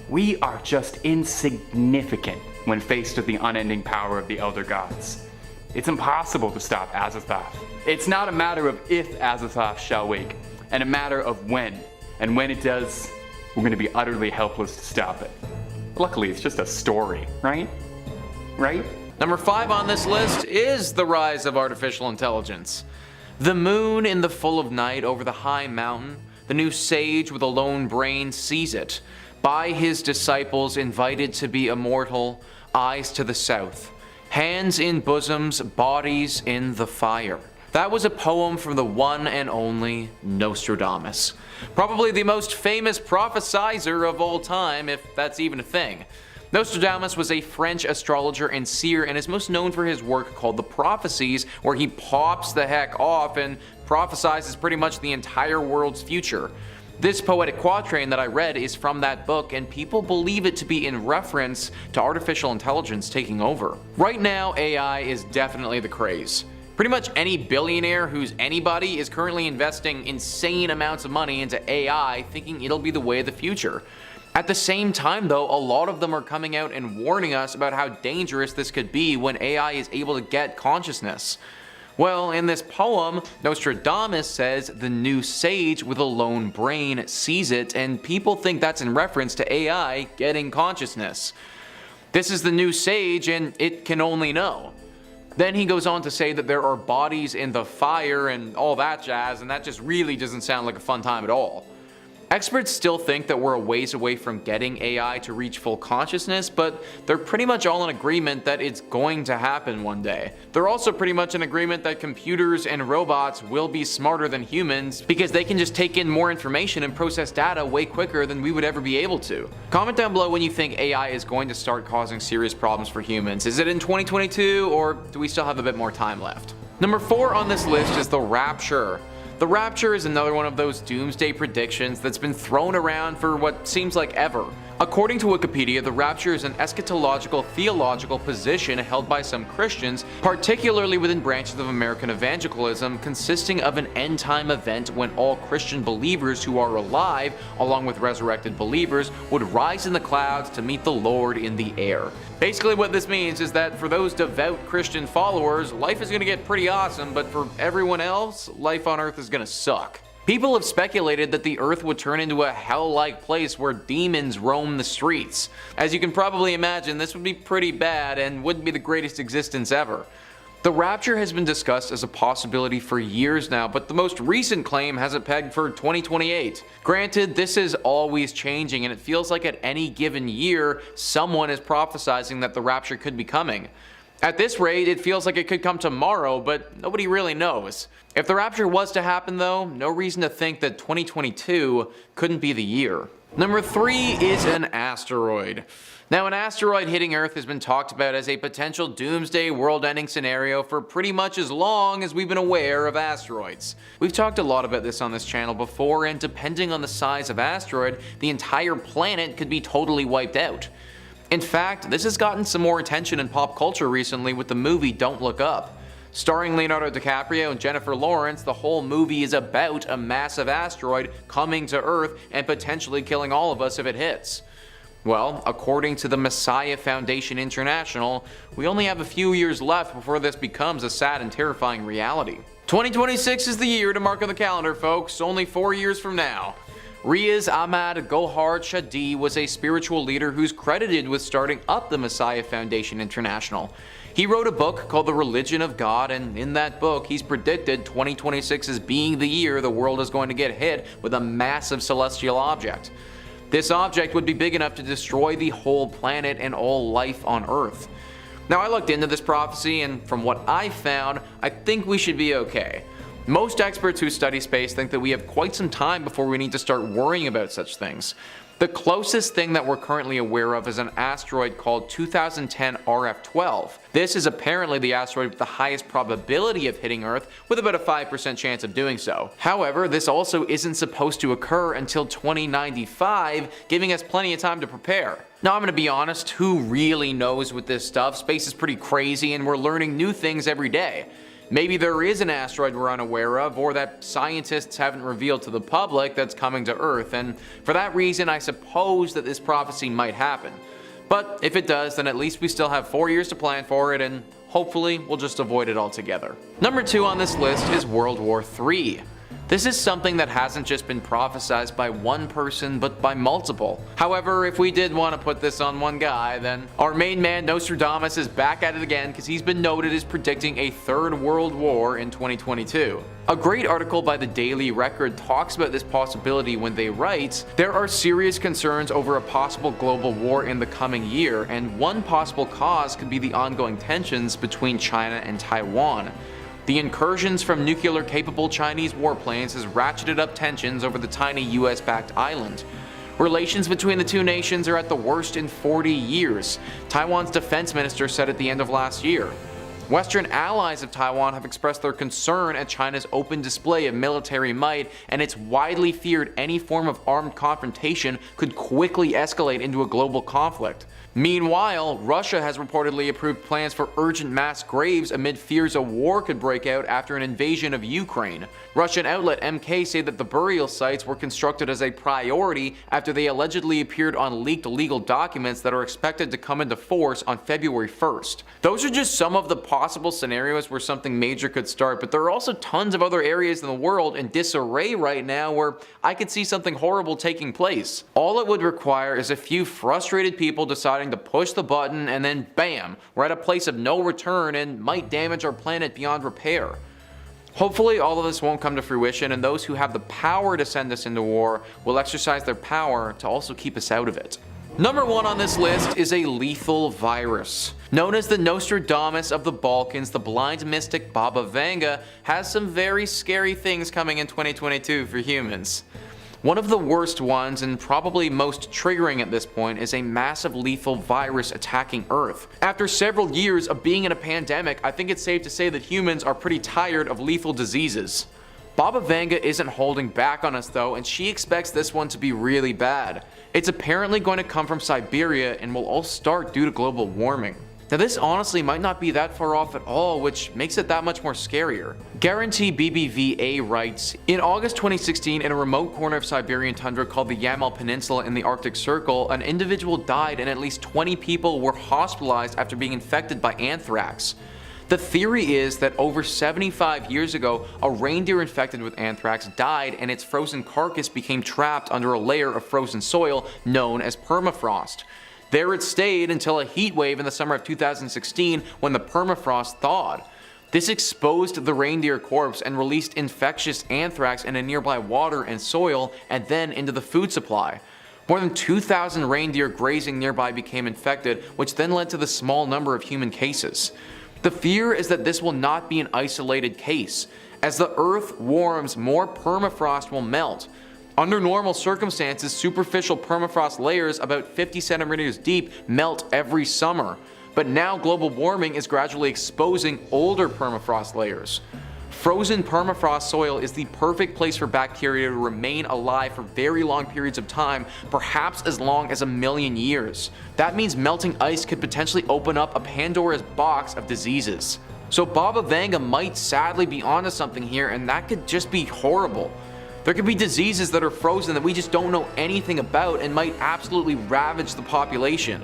We are just insignificant when faced with the unending power of the Elder Gods. It's impossible to stop Azathoth. It's not a matter of if Azathoth shall wake, and a matter of when. And when it does, we're going to be utterly helpless to stop it. Luckily, it's just a story, right? Right? Number 5 on this list is the rise of artificial intelligence. The moon in the full of night over the high mountain, the new sage with a lone brain sees it. By his disciples invited to be immortal, eyes to the south, hands in bosoms, bodies in the fire. That was a poem from the one and only Nostradamus. Probably the most famous prophesizer of all time, if that's even a thing. Nostradamus was a French astrologer and seer and is most known for his work called the Prophecies, where he pops the heck off and prophesizes pretty much the entire world's future. This poetic quatrain that I read is from that book, and people believe it to be in reference to artificial intelligence taking over. Right now, AI is definitely the craze. Pretty much any billionaire who's anybody is currently investing insane amounts of money into AI, thinking it'll be the way of the future. At the same time though, a lot of them are coming out and warning us about how dangerous this could be when AI is able to get consciousness. Well, in this poem, Nostradamus says the new sage with a lone brain sees it, and people think that's in reference to AI getting consciousness. This is the new sage and it can only know. Then he goes on to say that there are bodies in the fire and all that jazz, and that just really doesn't sound like a fun time at all. Experts still think that we're a ways away from getting AI to reach full consciousness, but they're pretty much all in agreement that it's going to happen one day. They're also pretty much in agreement that computers and robots will be smarter than humans because they can just take in more information and process data way quicker than we would ever be able to. Comment down below when you think AI is going to start causing serious problems for humans. Is it in 2022 or do we still have a bit more time left? Number 4 on this list is the Rapture. The Rapture is another one of those doomsday predictions that's been thrown around for what seems like ever. According to Wikipedia, the Rapture is an eschatological theological position held by some Christians, particularly within branches of American evangelicalism, consisting of an end-time event when all Christian believers who are alive, along with resurrected believers, would rise in the clouds to meet the Lord in the air. Basically what this means is that for those devout Christian followers, life is going to get pretty awesome, but for everyone else, life on Earth is going to suck. People have speculated that the Earth would turn into a hell-like place where demons roam the streets. As you can probably imagine, this would be pretty bad and wouldn't be the greatest existence ever. The Rapture has been discussed as a possibility for years now, but the most recent claim has it pegged for 2028. Granted, this is always changing, and it feels like at any given year, someone is prophesizing that the Rapture could be coming. At this rate, it feels like it could come tomorrow, but nobody really knows. If the Rapture was to happen though, no reason to think that 2022 couldn't be the year. Number 3 is an asteroid. Now, an asteroid hitting Earth has been talked about as a potential doomsday world-ending scenario for pretty much as long as we've been aware of asteroids. We've talked a lot about this on this channel before, and depending on the size of asteroid, the entire planet could be totally wiped out. In fact, this has gotten some more attention in pop culture recently with the movie Don't Look Up. Starring Leonardo DiCaprio and Jennifer Lawrence, the whole movie is about a massive asteroid coming to Earth and potentially killing all of us if it hits. Well, according to the Messiah Foundation International, we only have a few years left before this becomes a sad and terrifying reality. 2026 is the year to mark on the calendar, folks, only 4 years from now. Riaz Ahmad Gohar Shadi was a spiritual leader who's credited with starting up the Messiah Foundation International. He wrote a book called The Religion of God, and in that book he's predicted 2026 as being the year the world is going to get hit with a massive celestial object. This object would be big enough to destroy the whole planet and all life on Earth. Now, I looked into this prophecy, and from what I found, I think we should be okay. Most experts who study space think that we have quite some time before we need to start worrying about such things. The closest thing that we're currently aware of is an asteroid called 2010 RF12. This is apparently the asteroid with the highest probability of hitting Earth, with about a 5% chance of doing so. However, this also isn't supposed to occur until 2095, giving us plenty of time to prepare. Now, I'm gonna be honest, who really knows with this stuff? Space is pretty crazy and we're learning new things every day. Maybe there is an asteroid we're unaware of, or that scientists haven't revealed to the public that's coming to Earth, and for that reason I suppose that this prophecy might happen. But if it does, then at least we still have 4 years to plan for it, and hopefully we'll just avoid it altogether. Number 2 on this list is World War III. This is something that hasn't just been prophesized by one person, but by multiple. However, if we did want to put this on one guy, then our main man Nostradamus is back at it again because he's been noted as predicting a third world war in 2022. A great article by the Daily Record talks about this possibility when they write, "There are serious concerns over a possible global war in the coming year, and one possible cause could be the ongoing tensions between China and Taiwan. The incursions from nuclear-capable Chinese warplanes has ratcheted up tensions over the tiny US-backed island. Relations between the two nations are at the worst in 40 years, Taiwan's defense minister said at the end of last year. Western allies of Taiwan have expressed their concern at China's open display of military might, and it's widely feared any form of armed confrontation could quickly escalate into a global conflict. Meanwhile, Russia has reportedly approved plans for urgent mass graves amid fears a war could break out after an invasion of Ukraine. Russian outlet MK say that the burial sites were constructed as a priority after they allegedly appeared on leaked legal documents that are expected to come into force on February 1st. Those are just some of the possible scenarios where something major could start, but there are also tons of other areas in the world in disarray right now where I could see something horrible taking place. All it would require is a few frustrated people deciding to push the button, and then bam, we're at a place of no return and might damage our planet beyond repair. Hopefully all of this won't come to fruition, and those who have the power to send us into war will exercise their power to also keep us out of it. Number 1 on this list is a lethal virus. Known as the Nostradamus of the Balkans, the blind mystic Baba Vanga has some very scary things coming in 2022 for humans. One of the worst ones, and probably most triggering at this point, is a massive lethal virus attacking Earth. After several years of being in a pandemic, I think it's safe to say that humans are pretty tired of lethal diseases. Baba Vanga isn't holding back on us though, and she expects this one to be really bad. It's apparently going to come from Siberia and will all start due to global warming. Now this honestly might not be that far off at all, which makes it that much more scarier. Guarantee BBVA writes, in August 2016, in a remote corner of Siberian tundra called the Yamal Peninsula in the Arctic Circle, an individual died and at least 20 people were hospitalized after being infected by anthrax. The theory is that over 75 years ago, a reindeer infected with anthrax died and its frozen carcass became trapped under a layer of frozen soil known as permafrost. There it stayed until a heat wave in the summer of 2016 when the permafrost thawed. This exposed the reindeer corpse and released infectious anthrax into nearby water and soil and then into the food supply. More than 2,000 reindeer grazing nearby became infected, which then led to the small number of human cases. The fear is that this will not be an isolated case. As the earth warms, more permafrost will melt. Under normal circumstances, superficial permafrost layers about 50 centimeters deep melt every summer. But now global warming is gradually exposing older permafrost layers. Frozen permafrost soil is the perfect place for bacteria to remain alive for very long periods of time, perhaps as long as 1 million years. That means melting ice could potentially open up a Pandora's box of diseases. So Baba Vanga might sadly be onto something here, and that could just be horrible. There could be diseases that are frozen that we just don't know anything about and might absolutely ravage the population.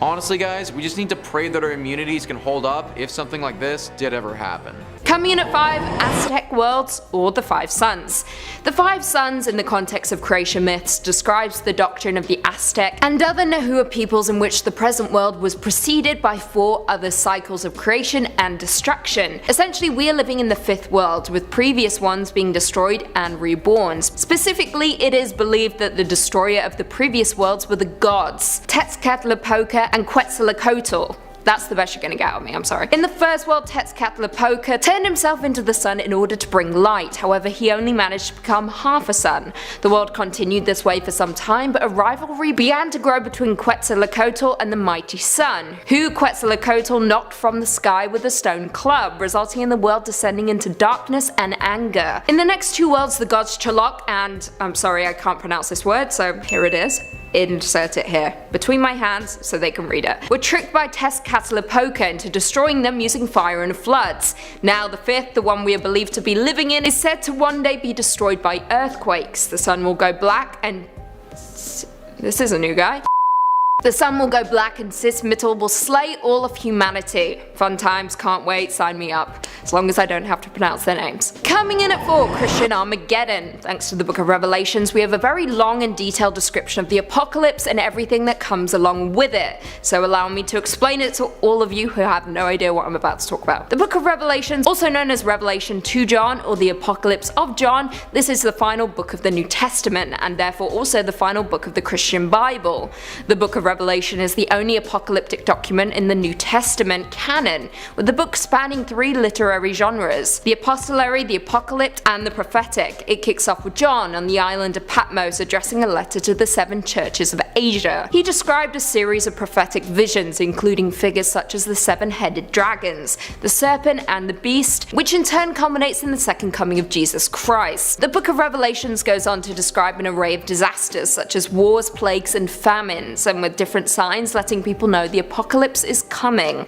Honestly guys, we just need to pray that our immunities can hold up if something like this did ever happen. Coming in at 5, Aztec worlds, or the 5 suns. The 5 suns in the context of creation myths describes the doctrine of the Aztec and other Nahua peoples in which the present world was preceded by 4 other cycles of creation and destruction. Essentially, we are living in the 5th world, with previous ones being destroyed and reborn. Specifically, it is believed that the destroyer of the previous worlds were the gods, Tezcatlipoca and Quetzalcoatl. That's the best you're gonna get out of me, I'm sorry. In the first world, Tezcatlipoca turned himself into the sun in order to bring light, however he only managed to become half a sun. The world continued this way for some time, but a rivalry began to grow between Quetzalcoatl and the mighty sun, who Quetzalcoatl knocked from the sky with a stone club, resulting in the world descending into darkness and anger. In the next 2 worlds, the gods Chalok and, I'm sorry I can't pronounce this word, so here it is. Insert it here, between my hands so they can read it, were tricked by Tezcatlipoca into destroying them using fire and floods. Now the 5th, the one we are believed to be living in, is said to one day be destroyed by earthquakes. The sun will go black and... this is a new guy. The sun will go black and Sismitl will slay all of humanity. Fun times, can't wait, sign me up. As long as I don't have to pronounce their names. Coming in at 4, Christian Armageddon. Thanks to the Book of Revelations, we have a very long and detailed description of the apocalypse and everything that comes along with it. So allow me to explain it to all of you who have no idea what I'm about to talk about. The Book of Revelations, also known as Revelation to John or the Apocalypse of John, this is the final book of the New Testament and therefore also the final book of the Christian Bible. The Book of Revelation is the only apocalyptic document in the New Testament canon, with the book spanning 3 literary genres: the epistolary, the apocalyptic, and the prophetic. It kicks off with John on the island of Patmos addressing a letter to the 7 churches of Asia. He described a series of prophetic visions, including figures such as the 7-headed dragons, the serpent, and the beast, which in turn culminates in the second coming of Jesus Christ. The book of Revelations goes on to describe an array of disasters such as wars, plagues, and famines, and with different signs letting people know the apocalypse is coming,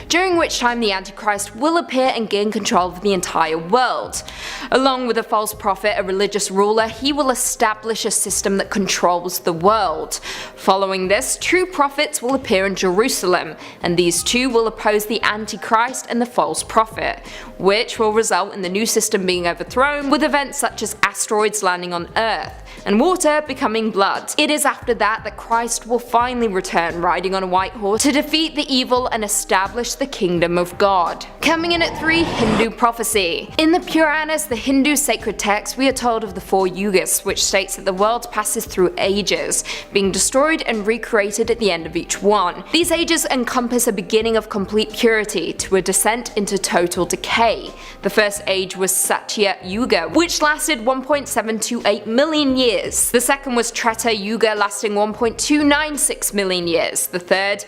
during which time the Antichrist will appear and gain control of the entire world. Along with a false prophet, a religious ruler, he will establish a system that controls the world. Following this, true prophets will appear in Jerusalem, and these two will oppose the Antichrist and the false prophet, which will result in the new system being overthrown, with events such as asteroids landing on Earth and water becoming blood. It is after that Christ will finally return riding on a white horse to defeat the evil and establish the kingdom of God. Coming in at 3, Hindu prophecy. In the Puranas, the Hindu sacred text, we are told of the 4 yugas, which states that the world passes through ages, being destroyed and recreated at the end of each one. These ages encompass a beginning of complete purity to a descent into total decay. The first age was Satya Yuga, which lasted 1.728 million years. The second was Treta Yuga, lasting 1.296 million years. The third,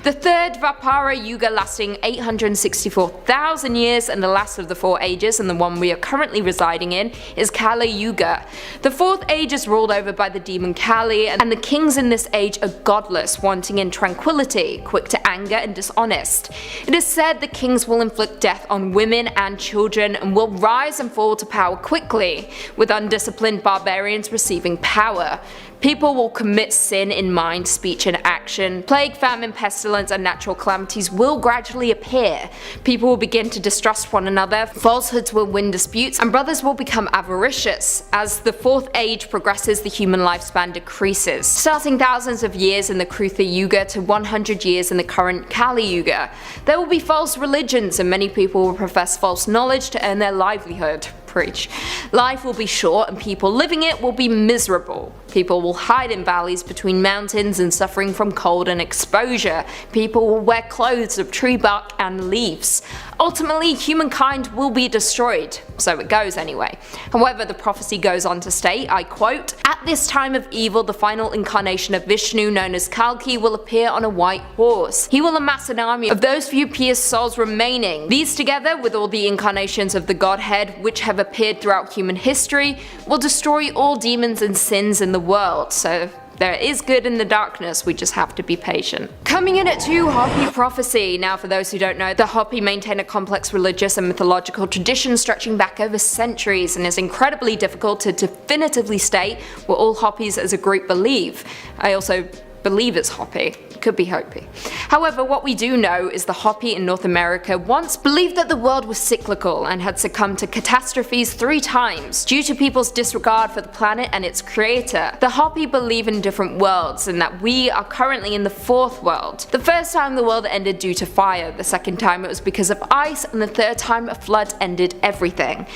The third Dvapara Yuga, lasting 864,000 years, and the last of the 4 ages, and the one we are currently residing in, is Kali Yuga. The 4th age is ruled over by the demon Kali, and the kings in this age are godless, wanting in tranquility, quick to anger, and dishonest. It is said the kings will inflict death on women and children, and will rise and fall to power quickly, with undisciplined barbarians receiving power. People will commit sin in mind, speech, and action. Plague, famine, pestilence, and natural calamities will gradually appear. People will begin to distrust one another, falsehoods will win disputes, and brothers will become avaricious. As the 4th age progresses, the human lifespan decreases, starting thousands of years in the Krita Yuga to 100 years in the current Kali Yuga. There will be false religions, and many people will profess false knowledge to earn their livelihood. Preach. Life will be short, and people living it will be miserable. People will hide in valleys between mountains and suffering from cold and exposure. People will wear clothes of tree bark and leaves. Ultimately, humankind will be destroyed. So it goes anyway. However, the prophecy goes on to state, I quote, "At this time of evil, the final incarnation of Vishnu, known as Kalki, will appear on a white horse. He will amass an army of those few pious souls remaining. These, together with all the incarnations of the Godhead which have appeared throughout human history, will destroy all demons and sins in the world." So there is good in the darkness, we just have to be patient. Coming in at 2, Hopi prophecy. Now, for those who don't know, the Hopi maintain a complex religious and mythological tradition stretching back over centuries, and is incredibly difficult to definitively state what all Hopis as a group believe. I also believe it's Hopi. Could be Hopi. However, what we do know is the Hopi in North America once believed that the world was cyclical and had succumbed to catastrophes 3 times due to people's disregard for the planet and its creator. The Hopi believe in different worlds, and that we are currently in the 4th world. The first time the world ended due to fire, the second time it was because of ice, and the third time a flood ended everything.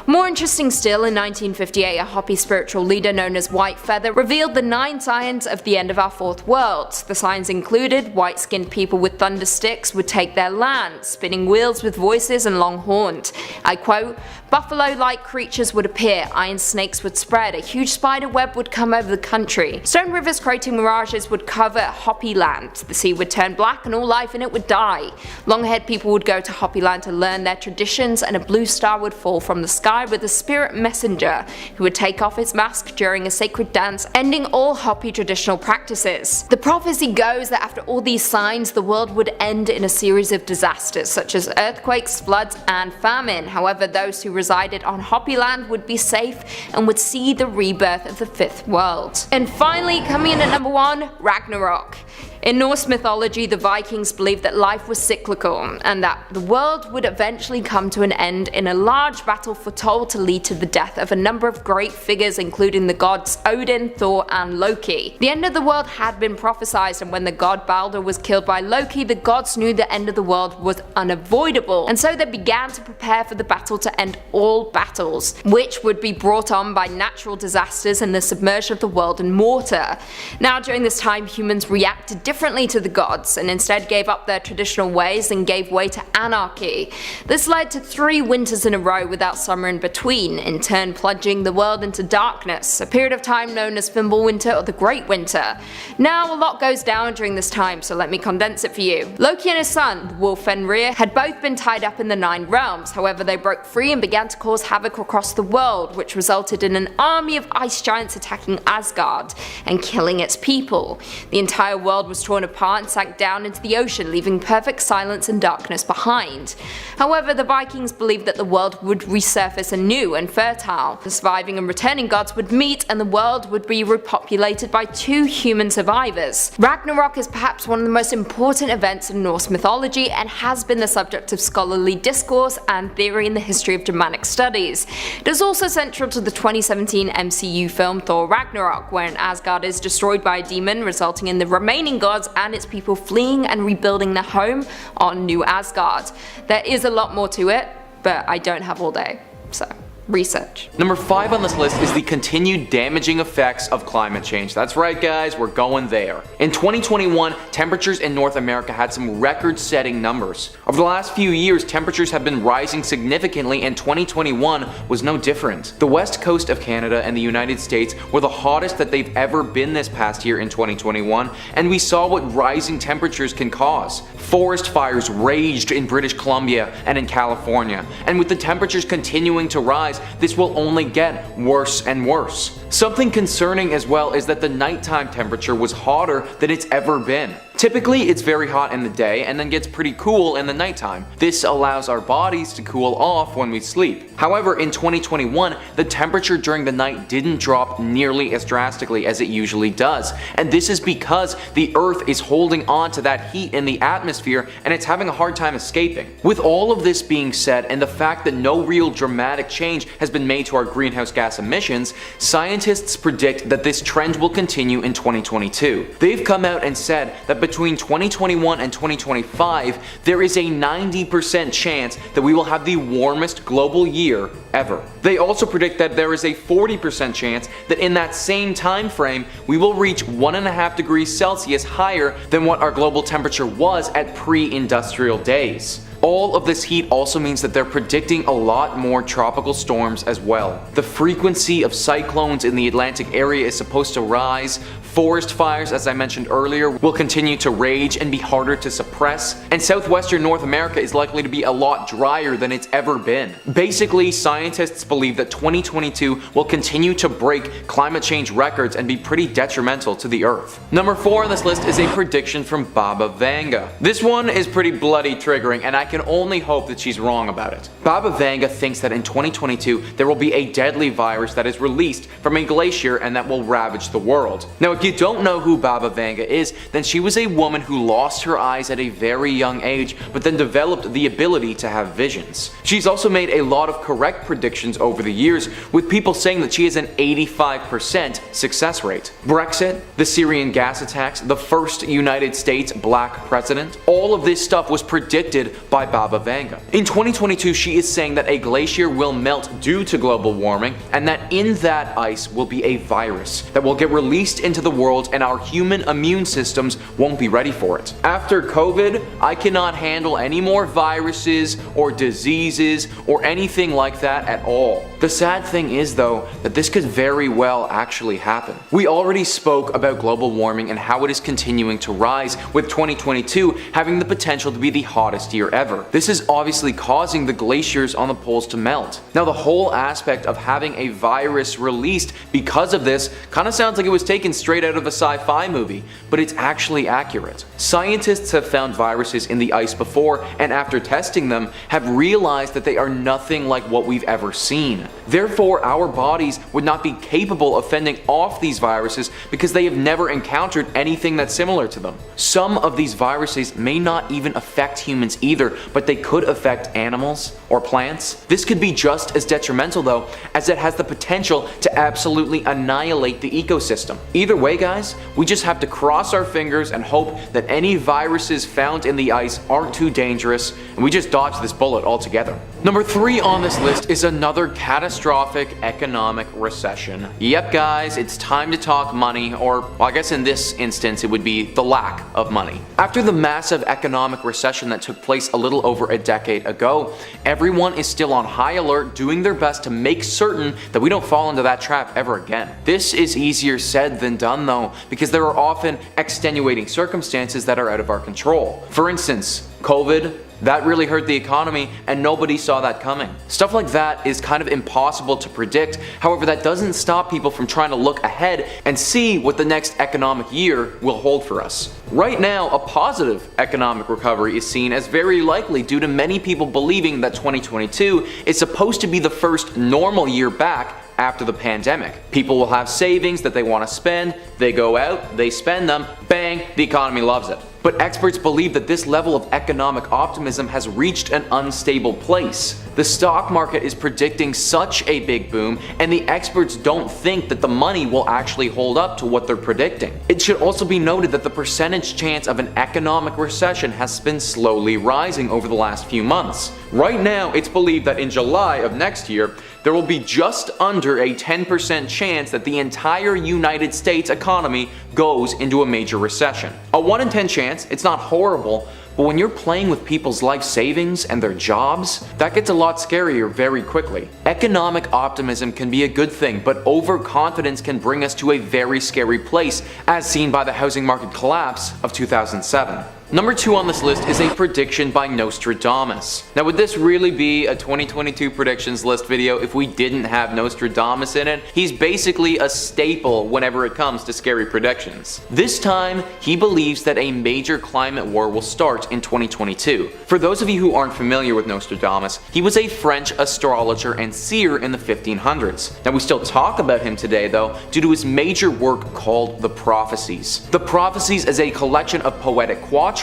More interesting still, in 1958 a Hopi spiritual leader known as White Feather revealed the 9 signs of the end of our 4th world. The signs included white-skinned people with thunder sticks would take their land, spinning wheels with voices and long horns. I quote, "Buffalo-like creatures would appear, iron snakes would spread, a huge spider web would come over the country. Stone rivers creating mirages would cover Hopi land. The sea would turn black and all life in it would die. Long-haired people would go to Hopi land to learn their traditions, and a blue star would fall from the sky with a spirit messenger who would take off his mask during a sacred dance, ending all Hopi traditional practices." The prophecy goes that after all these signs, the world would end in a series of disasters such as earthquakes, floods, and famine. However, those who resided on Hopi land would be safe and would see the rebirth of the 5th world. And finally, coming in at number 1, Ragnarok. In Norse mythology, the Vikings believed that life was cyclical, and that the world would eventually come to an end in a large battle foretold to lead to the death of a number of great figures, including the gods Odin, Thor, and Loki. The end of the world had been prophesied, and when the god Balder was killed by Loki, the gods knew the end of the world was unavoidable, and so they began to prepare for the battle to end all battles, which would be brought on by natural disasters and the submersion of the world in water. Now, during this time, humans reacted differently to the gods and instead gave up their traditional ways and gave way to anarchy. This led to 3 winters in a row without summer in between, in turn plunging the world into darkness, a period of time known as Fimbulwinter or the Great Winter. Now, a lot goes down during this time, so let me condense it for you. Loki and his son, the wolf Fenrir, had both been tied up in the 9 realms. However, they broke free and began to cause havoc across the world, which resulted in an army of ice giants attacking Asgard and killing its people. The entire world was torn apart and sank down into the ocean, leaving perfect silence and darkness behind. However, the Vikings believed that the world would resurface anew and fertile. The surviving and returning gods would meet, and the world would be repopulated by 2 human survivors. Ragnarok is perhaps one of the most important events in Norse mythology and has been the subject of scholarly discourse and theory in the history of Germanic studies. It is also central to the 2017 MCU film Thor Ragnarok, wherein Asgard is destroyed by a demon, resulting in the remaining gods and its people fleeing and rebuilding their home on New Asgard. There is a lot more to it, but I don't have all day, so research. Number 5 on this list is the continued damaging effects of climate change. That's right guys, we're going there. In 2021, temperatures in North America had some record-setting numbers. Over the last few years, temperatures have been rising significantly, and 2021 was no different. The west coast of Canada and the United States were the hottest that they've ever been this past year in 2021, and we saw what rising temperatures can cause. Forest fires raged in British Columbia and in California, and with the temperatures continuing to rise, this will only get worse and worse. Something concerning as well is that the nighttime temperature was hotter than it's ever been. Typically, it's very hot in the day and then gets pretty cool in the nighttime. This allows our bodies to cool off when we sleep. However, in 2021, the temperature during the night didn't drop nearly as drastically as it usually does. And this is because the Earth is holding on to that heat in the atmosphere and it's having a hard time escaping. With all of this being said, and the fact that no real dramatic change has been made to our greenhouse gas emissions, scientists predict that this trend will continue in 2022. They've come out and said that between 2021 and 2025, there is a 90% chance that we will have the warmest global year ever. They also predict that there is a 40% chance that in that same time frame, we will reach 1.5 degrees Celsius higher than what our global temperature was at pre-industrial days. All of this heat also means that they're predicting a lot more tropical storms as well. The frequency of cyclones in the Atlantic area is supposed to rise. Forest fires, as I mentioned earlier, will continue to rage and be harder to suppress, and southwestern North America is likely to be a lot drier than it's ever been. Basically, scientists believe that 2022 will continue to break climate change records and be pretty detrimental to the Earth. Number 4 on this list is a prediction from Baba Vanga. This one is pretty bloody triggering, and I can only hope that she's wrong about it. Baba Vanga thinks that in 2022 there will be a deadly virus that is released from a glacier and that will ravage the world. Now, if you don't know who Baba Vanga is, then she was a woman who lost her eyes at a very young age, but then developed the ability to have visions. She's also made a lot of correct predictions over the years, with people saying that she has an 85% success rate. Brexit, the Syrian gas attacks, the first United States black president, all of this stuff was predicted by Baba Vanga. In 2022, she is saying that a glacier will melt due to global warming, and that in that ice will be a virus that will get released into the world, and our human immune systems won't be ready for it. After COVID, I cannot handle any more viruses or diseases or anything like that at all. The sad thing is though, that this could very well actually happen. We already spoke about global warming and how it is continuing to rise, with 2022 having the potential to be the hottest year ever. This is obviously causing the glaciers on the poles to melt. Now, the whole aspect of having a virus released because of this kind of sounds like it was taken straight out of a sci-fi movie, but it's actually accurate. Scientists have found viruses in the ice before, and after testing them, have realized that they are nothing like what we've ever seen. Therefore, our bodies would not be capable of fending off these viruses because they have never encountered anything that's similar to them. Some of these viruses may not even affect humans either, but they could affect animals or plants. This could be just as detrimental though, as it has the potential to absolutely annihilate the ecosystem. Either way guys, we just have to cross our fingers and hope that any viruses found in the ice aren't too dangerous and we just dodge this bullet altogether. Number 3 on this list is another catastrophic economic recession. Yep guys, it's time to talk money, or well, I guess in this instance it would be the lack of money. After the massive economic recession that took place a little over a decade ago, everyone is still on high alert, doing their best to make certain that we don't fall into that trap ever again. This is easier said than done though, because there are often extenuating circumstances that are out of our control. For instance, COVID. That really hurt the economy and nobody saw that coming. Stuff like that is kind of impossible to predict. However, that doesn't stop people from trying to look ahead and see what the next economic year will hold for us. Right now, a positive economic recovery is seen as very likely due to many people believing that 2022 is supposed to be the first normal year back after the pandemic. People will have savings that they want to spend, they go out, they spend them, bang, the economy loves it. But experts believe that this level of economic optimism has reached an unstable place. The stock market is predicting such a big boom, and the experts don't think that the money will actually hold up to what they're predicting. It should also be noted that the percentage chance of an economic recession has been slowly rising over the last few months. Right now, it's believed that in July of next year, there will be just under a 10% chance that the entire United States economy goes into a major recession. A 1 in 10 chance, it's not horrible, but when you're playing with people's life savings and their jobs, that gets a lot scarier very quickly. Economic optimism can be a good thing, but overconfidence can bring us to a very scary place, as seen by the housing market collapse of 2007. Number 2 on this list is a prediction by Nostradamus. Now, would this really be a 2022 predictions list video if we didn't have Nostradamus in it? He's basically a staple whenever it comes to scary predictions. This time, he believes that a major climate war will start in 2022. For those of you who aren't familiar with Nostradamus, he was a French astrologer and seer in the 1500s. Now, we still talk about him today though, due to his major work called the Prophecies. The Prophecies is a collection of poetic quatrains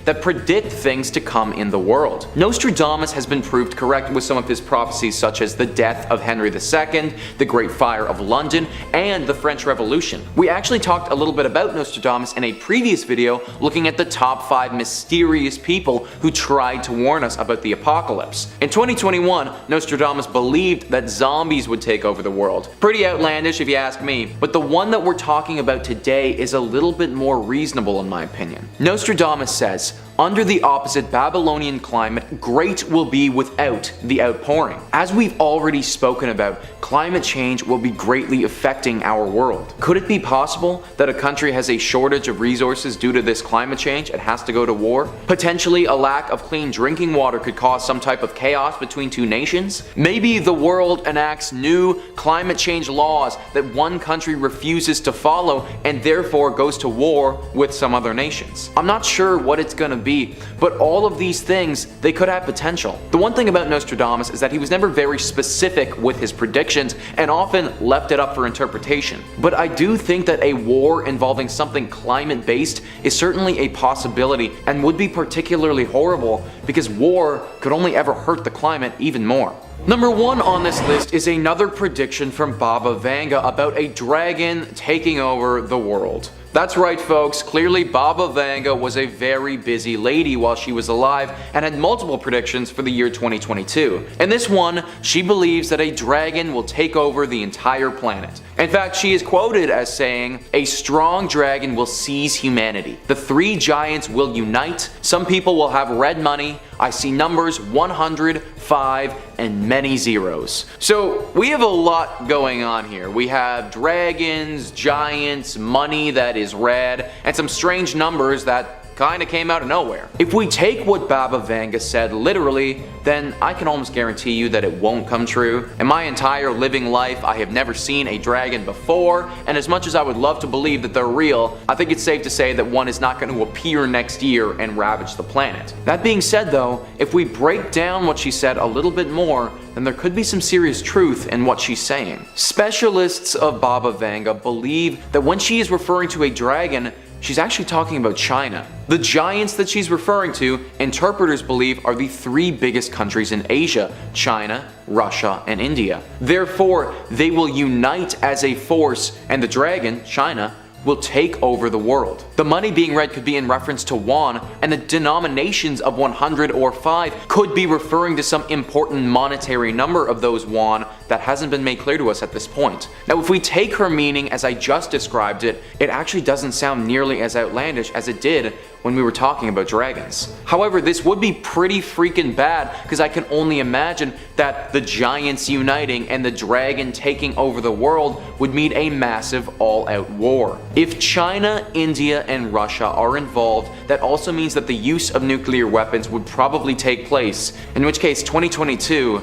that predict things to come in the world. Nostradamus has been proved correct with some of his prophecies, such as the death of Henry II, the Great Fire of London, and the French Revolution. We actually talked a little bit about Nostradamus in a previous video looking at the top 5 mysterious people who tried to warn us about the apocalypse. In 2021, Nostradamus believed that zombies would take over the world. Pretty outlandish if you ask me, but the one that we're talking about today is a little bit more reasonable in my opinion. Nostradamus says, under the opposite Babylonian climate, great will be without the outpouring. As we've already spoken about, climate change will be greatly affecting our world. Could it be possible that a country has a shortage of resources due to this climate change and has to go to war? Potentially a lack of clean drinking water could cause some type of chaos between 2 nations? Maybe the world enacts new climate change laws that one country refuses to follow and therefore goes to war with some other nations. I'm not sure what it's gonna be, but all of these things, they could have potential. The one thing about Nostradamus is that he was never very specific with his predictions and often left it up for interpretation. But I do think that a war involving something climate based is certainly a possibility and would be particularly horrible because war could only ever hurt the climate even more. Number 1 on this list is another prediction from Baba Vanga about a dragon taking over the world. That's right folks, clearly Baba Vanga was a very busy lady while she was alive and had multiple predictions for the year 2022. In this one, she believes that a dragon will take over the entire planet. In fact, she is quoted as saying, "A strong dragon will seize humanity. The 3 giants will unite. Some people will have red money. I see numbers 100, 5, and many zeros." So we have a lot going on here. We have dragons, giants, money that is red, and some strange numbers that kinda came out of nowhere. If we take what Baba Vanga said literally, then I can almost guarantee you that it won't come true. In my entire living life, I have never seen a dragon before, and as much as I would love to believe that they're real, I think it's safe to say that one is not going to appear next year and ravage the planet. That being said though, if we break down what she said a little bit more, then there could be some serious truth in what she's saying. Specialists of Baba Vanga believe that when she is referring to a dragon, she's actually talking about China. The giants that she's referring to, interpreters believe, are the three biggest countries in Asia: China, Russia, and India. Therefore, they will unite as a force, and the dragon, China, will take over the world. The money being read could be in reference to yuan, and the denominations of 100 or 5 could be referring to some important monetary number of those yuan that hasn't been made clear to us at this point. Now, if we take her meaning as I just described it, it actually doesn't sound nearly as outlandish as it did when we were talking about dragons. However, this would be pretty freaking bad, because I can only imagine that the giants uniting and the dragon taking over the world would mean a massive all-out war. If China, India, and Russia are involved, that also means that the use of nuclear weapons would probably take place, in which case 2022,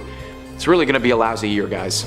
it's really gonna be a lousy year, guys.